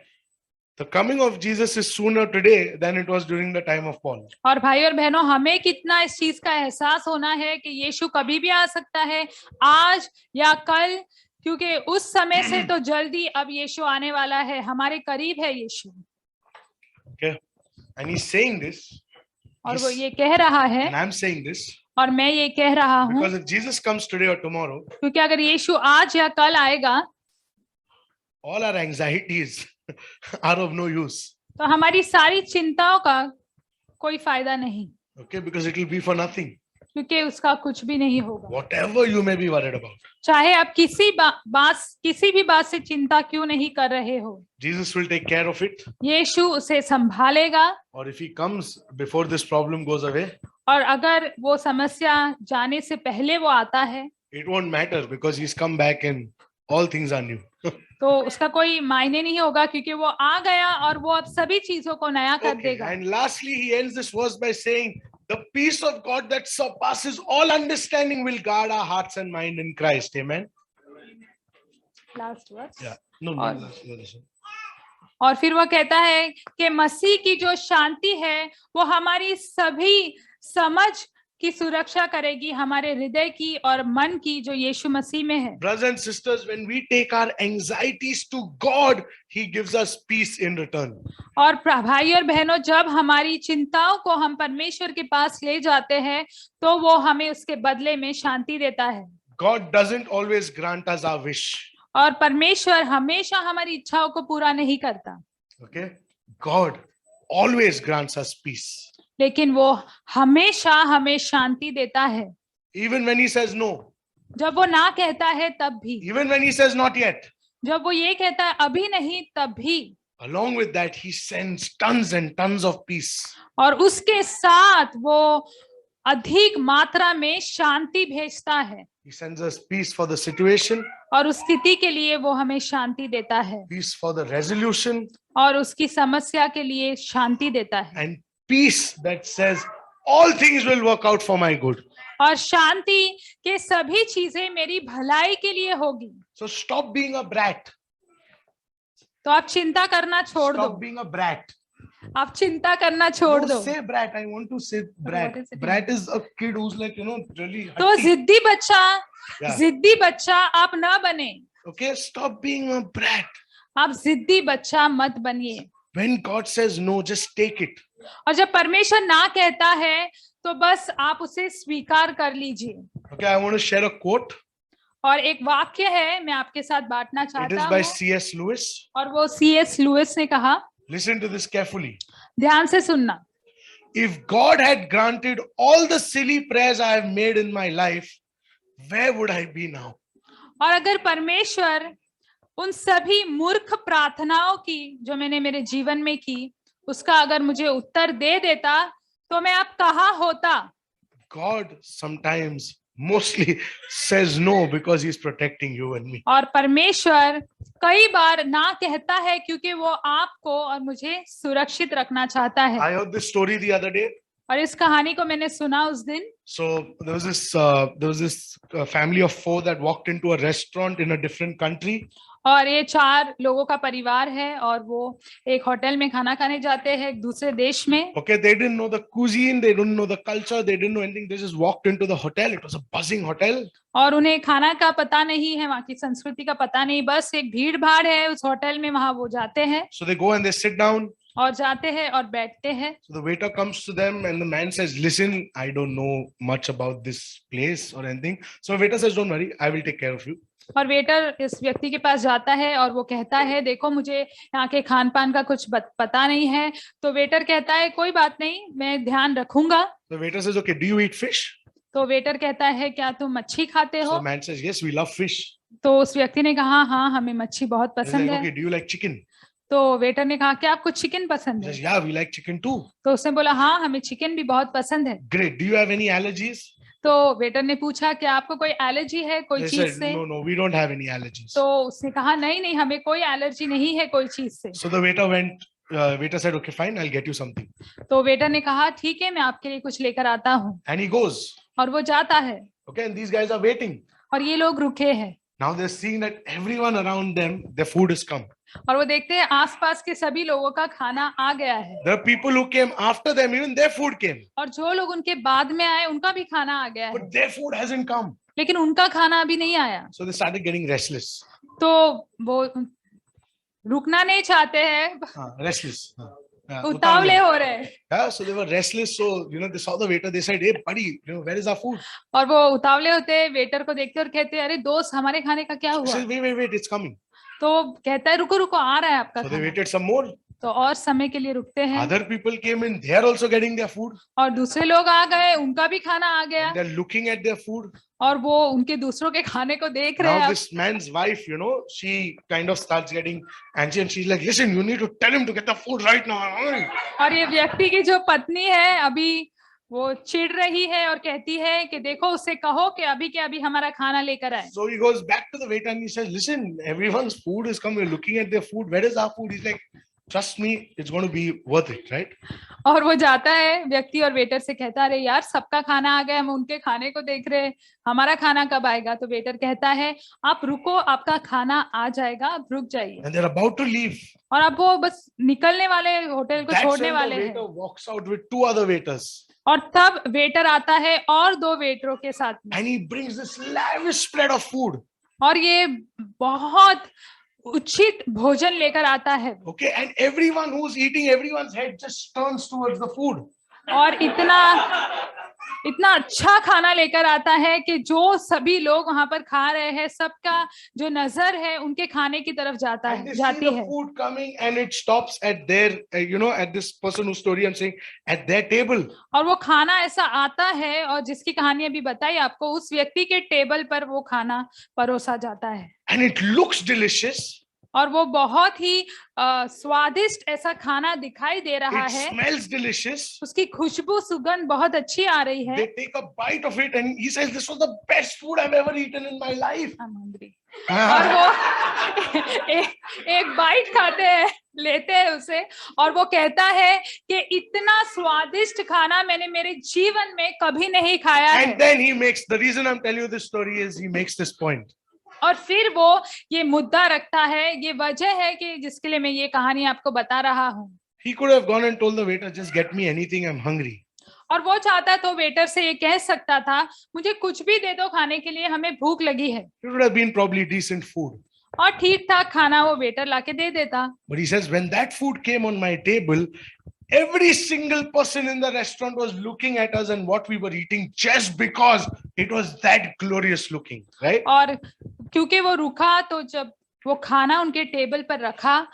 Speaker 1: The coming of Jesus is sooner today than it was during the time of Paul.
Speaker 2: और भाई और बहनों, हमें कितना इस चीज का एहसास होना है कि यीशु कभी भी आ सकता है, आज या कल, क्योंकि उस समय से तो जल्दी अब यीशु आने वाला है, हमारे करीब है यीशु।
Speaker 1: Okay, and he's saying this,
Speaker 2: और वो ये कह रहा है,
Speaker 1: and I'm saying this
Speaker 2: और मैं ये कह रहा हूँ,
Speaker 1: because if Jesus comes today or tomorrow,
Speaker 2: क्योंकि अगर यीशु आज या कल आएगा
Speaker 1: all our anxieties are of no use.
Speaker 2: तो हमारी सारी चिंताओं का कोई फायदा नहीं,
Speaker 1: Okay, because it will be for nothing.
Speaker 2: क्योंकि उसका कुछ भी नहीं होगा।
Speaker 1: Whatever you may be worried about,
Speaker 2: चाहे आप किसी भी बात से चिंता क्यों नहीं कर रहे हो,
Speaker 1: Jesus will take care of it.
Speaker 2: यीशु उसे संभालेगा।
Speaker 1: Or if he comes before this problem goes away,
Speaker 2: और अगर वो समस्या जाने से पहले वो आता है
Speaker 1: it won't matter because he's come back and all things are new.
Speaker 2: तो उसका कोई मायने नहीं होगा, क्योंकि वो आ गया और वो अब सभी चीजों को नया कर
Speaker 1: Okay,
Speaker 2: देगा।
Speaker 1: and lastly, he ends this verse by saying, the peace of God that surpasses all understanding will guard our hearts and mind in Christ. Amen.
Speaker 2: Last verse.
Speaker 1: Yeah. No.
Speaker 2: और फिर वो कहता है कि मसीह की जो शांति है वो हमारी सभी समझ की सुरक्षा करेगी, हमारे हृदय की और मन की, जो यीशु मसीह में है।
Speaker 1: Brothers and sisters, when we take our anxieties to God, he gives us peace in return.
Speaker 2: और भाई और बहनों, जब हमारी चिंताओं को हम परमेश्वर के पास ले जाते हैं तो वो हमें उसके बदले में शांति देता है।
Speaker 1: God doesn't always grant us our wish.
Speaker 2: और परमेश्वर हमेशा हमारी इच्छाओं को पूरा नहीं करता।
Speaker 1: Okay? God always grants us peace.
Speaker 2: लेकिन वो हमेशा हमें शांति देता है।
Speaker 1: Even when he says no.
Speaker 2: जब वो ना कहता है तब भी।
Speaker 1: Even when he says not yet.
Speaker 2: जब वो ये कहता है अभी नहीं तब भी।
Speaker 1: Along with that, he sends tons and tons of peace.
Speaker 2: और उसके साथ वो अधिक मात्रा में शांति भेजता है।
Speaker 1: He sends us peace for the situation.
Speaker 2: और उस स्थिति के लिए वो हमें शांति देता है।
Speaker 1: Peace for the resolution.
Speaker 2: और उसकी समस्या के लिए शांति देता है।
Speaker 1: And peace that says all things will work out for my good.
Speaker 2: और शांति के सभी चीजें मेरी भलाई के लिए होगी।
Speaker 1: So stop being a brat.
Speaker 2: तो आप चिंता करना छोड़ दो।
Speaker 1: Stop being a brat.
Speaker 2: आप चिंता करना छोड़
Speaker 1: No,
Speaker 2: दो।
Speaker 1: say brat. I want to say brat.
Speaker 2: What is it?
Speaker 1: Brat is a kid who's like, really.
Speaker 2: तो
Speaker 1: hatti.
Speaker 2: जिद्दी बच्चा,
Speaker 1: Yeah.
Speaker 2: जिद्दी बच्चा आप ना बने।
Speaker 1: Okay, stop being a brat.
Speaker 2: आप जिद्दी बच्चा मत बनिए।
Speaker 1: When God says no, just take it.
Speaker 2: और जब परमेश्वर ना कहता है तो बस आप उसे स्वीकार कर लीजिए।
Speaker 1: Okay, I want to share a quote.
Speaker 2: और एक वाक्य है, मैं आपके साथ बांटना
Speaker 1: It
Speaker 2: चाहता
Speaker 1: is by
Speaker 2: हूँ।
Speaker 1: C.S. Lewis.
Speaker 2: और वो C.S. लुइस ने कहा,
Speaker 1: Listen to this carefully.
Speaker 2: ध्यान से सुनना।
Speaker 1: If God had granted all the silly prayers I have made in my life, where would I be now?
Speaker 2: और अगर परमेश्वर उन सभी मूर्ख प्रार्थनाओं की जो मैंने मेरे जीवन में की, उसका अगर मुझे उत्तर दे देता तो मैं अब कहाँ होता।
Speaker 1: God sometimes mostly says no because he's protecting you and me.
Speaker 2: और परमेश्वर कई बार ना कहता है क्योंकि वो आपको और मुझे सुरक्षित रखना चाहता है।
Speaker 1: I heard this story the other day.
Speaker 2: और इस कहानी को मैंने सुना उस दिन।
Speaker 1: So there was this family of 4 that walked into a restaurant in a different country.
Speaker 2: और ये 4 लोगों का परिवार है और वो एक होटल में खाना खाने जाते हैं एक दूसरे देश में।
Speaker 1: Okay, they didn't know the cuisine, they didn't know the culture, they didn't know anything. They just walked into the hotel. It was a buzzing hotel.
Speaker 2: और उन्हें खाना का पता नहीं है, वहाँ की संस्कृति का पता नहीं, बस एक भीड़ भाड़ है उस होटल में, वहाँ वो जाते हैं।
Speaker 1: So they go and they sit down.
Speaker 2: और जाते हैं और बैठते हैं।
Speaker 1: So the waiter comes to them and the man says, "Listen, I don't know much about this place or anything." So the waiter says, "Don't worry, I will take care of you."
Speaker 2: और waiter इस व्यक्ति के पास जाता है और वो कहता है, देखो मुझे यहाँ के खान पान का कुछ पता नहीं है। तो वेटर कहता है, कोई बात नहीं, मैं ध्यान रखूंगा।
Speaker 1: The waiter says, "Okay, do you eat fish?"
Speaker 2: तो वेटर कहता है, क्या तुम मच्छी खाते
Speaker 1: So
Speaker 2: हो?
Speaker 1: the man says, "Yes, we love fish."
Speaker 2: तो उस व्यक्ति ने कहा, हाँ हमें मच्छी बहुत
Speaker 1: He's
Speaker 2: पसंद
Speaker 1: like,
Speaker 2: है।
Speaker 1: "Okay, do you like chicken?"
Speaker 2: तो वेटर ने कहा, क्या आपको चिकन पसंद
Speaker 1: He
Speaker 2: है?
Speaker 1: says, "Yeah, we like chicken too."
Speaker 2: तो उसने बोला, हाँ हमें चिकन भी बहुत पसंद है।
Speaker 1: "Great. Do you have any allergies?"
Speaker 2: तो वेटर ने पूछा, क्या आपको कोई एलर्जी है कोई
Speaker 1: They
Speaker 2: चीज
Speaker 1: said,
Speaker 2: से?
Speaker 1: "No, we don't have any allergies."
Speaker 2: तो उसने कहा, नहीं नहीं हमें कोई एलर्जी नहीं है कोई चीज से।
Speaker 1: So the waiter said, "Okay, fine, I'll get you something."
Speaker 2: तो वेटर ने कहा, ठीक है मैं आपके लिए कुछ लेकर आता हूँ।
Speaker 1: And he goes.
Speaker 2: और वो जाता है
Speaker 1: Okay, and these guys are waiting.
Speaker 2: और ये लोग रुके हैं।
Speaker 1: Now they're seeing that everyone around them, their food has come.
Speaker 2: और वो देखते हैं आसपास के सभी लोगों का खाना आ गया है,
Speaker 3: The people who came after them, even their food came,
Speaker 2: और जो लोग उनके बाद में आए उनका भी खाना आ गया है,
Speaker 3: but their food hasn't come.
Speaker 2: लेकिन उनका खाना अभी नहीं आया।
Speaker 3: So they started getting restless.
Speaker 2: तो वो रुकना नहीं चाहते हैं,
Speaker 3: Restless.
Speaker 2: उतावले हो रहे हैं,
Speaker 3: Yeah, so they were restless. So, they saw the waiter. They said, "Hey, buddy, where is our food?"
Speaker 2: और वो उतावले होते हैं, वेटर को देखते और कहते हैं, अरे दोस्त, हमारे खाने का क्या
Speaker 3: He
Speaker 2: हुआ?
Speaker 3: said, "Wait, it's coming."
Speaker 2: तो कहता है, रुको रुको, आ रहा है आपका
Speaker 3: So they
Speaker 2: खाना।
Speaker 3: waited some more.
Speaker 2: तो और समय के लिए रुकते हैं,
Speaker 3: Other people came in. They are also getting their food.
Speaker 2: और दूसरे लोग आ गए, उनका भी खाना आ गया,
Speaker 3: And they're looking at their food.
Speaker 2: और वो उनके दूसरों के खाने को देख रहे
Speaker 3: Now
Speaker 2: हैं।
Speaker 3: this man's wife, she kind of starts getting antsy, and she's like, "Listen, you need to tell him to get the food right now. I'm hungry."
Speaker 2: और ये व्यक्ति की जो पत्नी है अभी वो चिढ़ रही है और कहती है कि देखो, उससे कहो कि अभी के अभी हमारा खाना लेकर आए।
Speaker 3: So he goes back to the waiter and he says, "Listen, everyone's food is coming. We're looking at their food. Where is our food?" He's like, "Trust me, it's going to be worth it, right?"
Speaker 2: और वो जाता है व्यक्ति और waiter से कहता है, अरे यार, सबका खाना आ गया, हम उनके खाने को देख रहे हैं, हमारा खाना कब आएगा? तो वेटर कहता है, आप रुको, आपका खाना आ जाएगा, आप रुक जाइए।
Speaker 3: And they're about to leave.
Speaker 2: और अब वो बस निकलने वाले, होटल को
Speaker 3: That's
Speaker 2: छोड़ने
Speaker 3: when
Speaker 2: वाले
Speaker 3: the
Speaker 2: हैं,
Speaker 3: waiter walks out with two other waiters.
Speaker 2: और तब वेटर आता है और दो वेटरों के साथ में,
Speaker 3: And he brings this lavish spread of food.
Speaker 2: और ये बहुत उचित भोजन लेकर आता है।
Speaker 3: Okay, and everyone who's eating, everyone's head just turns towards the food.
Speaker 2: और इतना अच्छा खाना लेकर आता है कि जो सभी लोग वहां पर खा रहे हैं, सबका जो नजर है उनके खाने की तरफ जाता
Speaker 3: And
Speaker 2: है,
Speaker 3: they see
Speaker 2: जाती
Speaker 3: the
Speaker 2: है।
Speaker 3: food coming and it stops at their, at this person whose story I'm saying, at their table.
Speaker 2: और वो खाना ऐसा आता है, और जिसकी कहानी अभी बताई आपको, उस व्यक्ति के टेबल पर वो खाना परोसा जाता है,
Speaker 3: And it looks delicious.
Speaker 2: और वो बहुत ही स्वादिष्ट ऐसा खाना दिखाई दे रहा
Speaker 3: It
Speaker 2: है,
Speaker 3: smells delicious.
Speaker 2: उसकी खुशबू, सुगंध बहुत अच्छी आ रही है।
Speaker 3: They take a bite of it and he says, "This was the best food I've ever eaten in my life."
Speaker 2: I'm hungry. और वो एक बाइट खाते हैं, लेते हैं उसे, और वो कहता है कि इतना स्वादिष्ट खाना मैंने मेरे जीवन में कभी नहीं खाया है।
Speaker 3: And then he makes, the reason I'm telling you this story is he makes this point.
Speaker 2: और फिर वो ये मुद्दा रखता है, ये वजह है कि जिसके लिए मैं ये कहानी आपको बता रहा हूँ।
Speaker 3: He could have gone and told the waiter, "Just get me anything, I'm hungry."
Speaker 2: और वो चाहता तो वेटर से ये कह सकता था, मुझे कुछ भी दे दो खाने के लिए, हमें भूख लगी है,
Speaker 3: It would have been probably decent food.
Speaker 2: और ठीक ठाक खाना वो वेटर लाके दे देता।
Speaker 3: But he says, when that food came on my table, every single person in the restaurant was looking at us and what we were eating just because it was that glorious looking, right?
Speaker 2: और क्योंकि वो रुका, तो जब वो खाना उनके table पर रखा,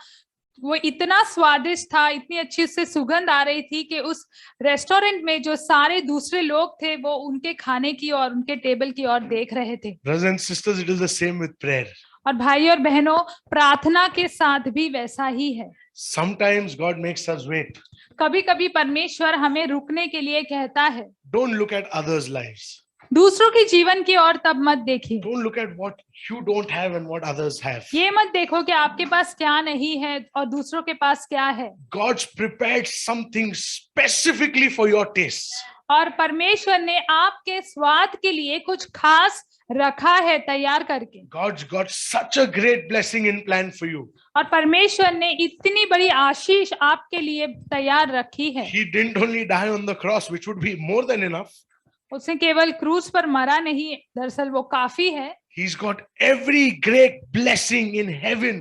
Speaker 2: वो इतना स्वादिष्ट था, इतनी अच्छी उससे सुगंध आ रही थी कि उस रेस्टोरेंट में जो सारे दूसरे लोग थे वो उनके खाने की और उनके टेबल की ओर देख रहे थे।
Speaker 3: Brothers and sisters, it is the same with prayer.
Speaker 2: और भाई और बहनों, प्रार्थना के साथ भी वैसा ही है।
Speaker 3: Sometimes God makes us wait.
Speaker 2: कभी कभी परमेश्वर हमें रुकने के लिए कहता है।
Speaker 3: Don't look at others' lives.
Speaker 2: दूसरों की जीवन की ओर तब मत देखिए।
Speaker 3: Don't look at what you don't have and what others have.
Speaker 2: ये मत देखो कि आपके पास क्या नहीं है और दूसरों के पास क्या है।
Speaker 3: God's prepared something specifically for your tastes.
Speaker 2: और परमेश्वर ने आपके स्वाद के लिए कुछ खास रखा है तैयार करके।
Speaker 3: God's got such a great blessing in plan for you.
Speaker 2: और परमेश्वर ने इतनी बड़ी आशीष आपके लिए तैयार रखी है।
Speaker 3: He didn't only die on the cross, which would be more than enough.
Speaker 2: उसने केवल क्रूस पर मरा नहीं, दरअसल वो काफी है।
Speaker 3: He's got every great blessing in heaven.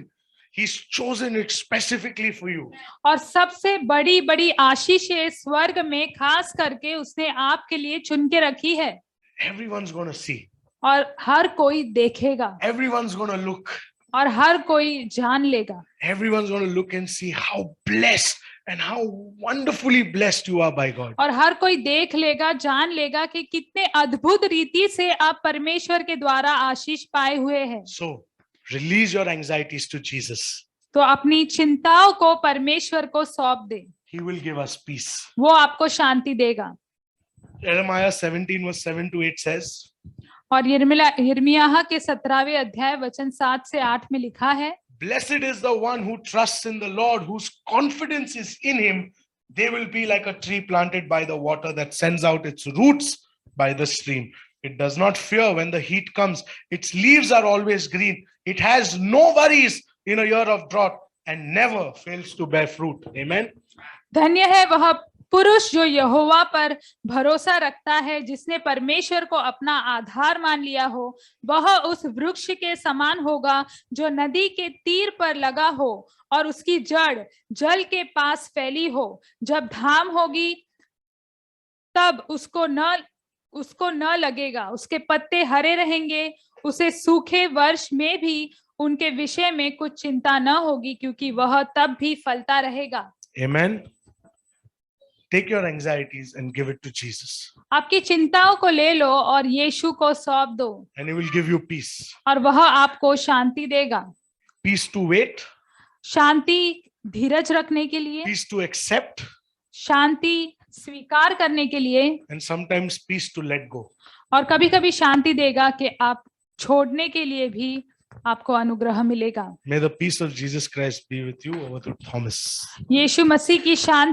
Speaker 3: He's chosen it specifically for you.
Speaker 2: और सबसे बड़ी बड़ी आशीषें स्वर्ग में खास करके उसने आपके लिए चुन के रखी है।
Speaker 3: Everyone's going to see.
Speaker 2: और हर कोई देखेगा,
Speaker 3: Everyone's going to look.
Speaker 2: और हर कोई जान लेगा।
Speaker 3: Everyone's going to look and see how blessed and how wonderfully blessed you are by God.
Speaker 2: और हर कोई देख लेगा, जान लेगा कि कितने अद्भुत रीति से आप परमेश्वर के द्वारा आशीष पाए हुए हैं।
Speaker 3: So, release your anxieties to Jesus.
Speaker 2: तो अपनी चिंताओं को परमेश्वर को सौंप दे,
Speaker 3: He will give us peace.
Speaker 2: वो आपको शांति देगा।
Speaker 3: Jeremiah 17 verse 7 to 8 says,
Speaker 2: और यिर्मयाह के 17वें अध्याय वचन 7 से 8 में लिखा है,
Speaker 3: "Blessed is the one who trusts in the Lord, whose confidence is in him. They will be like a tree planted by the water that sends out its roots by the stream. It does not fear when the heat comes. Its leaves are always green. It has no worries in a year of drought, and never fails to bear fruit. Amen.
Speaker 2: धन्य है वह पुरुष जो यहोवा पर भरोसा रखता है, जिसने परमेश्वर को अपना आधार मान लिया हो। वह उस वृक्ष के समान होगा जो नदी के तीर पर लगा हो और उसकी जड़ जल के पास फैली हो। जब धाम होगी तब उसको न लगेगा, उसके पत्ते हरे रहेंगे। उसे सूखे वर्ष में भी उनके विषय में कुछ चिंता न होगी, क्योंकि वह तब भी फलता रहेगा।
Speaker 3: Amen. Take your anxieties and give it to Jesus,
Speaker 2: आपकी चिंताओं को ले लो और यीशु को सौंप दो,
Speaker 3: and He will give you peace.
Speaker 2: और वह आपको शांति देगा।
Speaker 3: Peace to wait,
Speaker 2: शांति धीरज रखने के लिए,
Speaker 3: peace to accept,
Speaker 2: शांति स्वीकार करने के लिए,
Speaker 3: and sometimes peace to let go.
Speaker 2: और कभी कभी शांति देगा कि आप छोड़ने के लिए भी आपको अनुग्रह मिलेगा।
Speaker 3: May the peace of Jesus Christ be with you over to Thomas.
Speaker 2: यीशु मसीह की शांति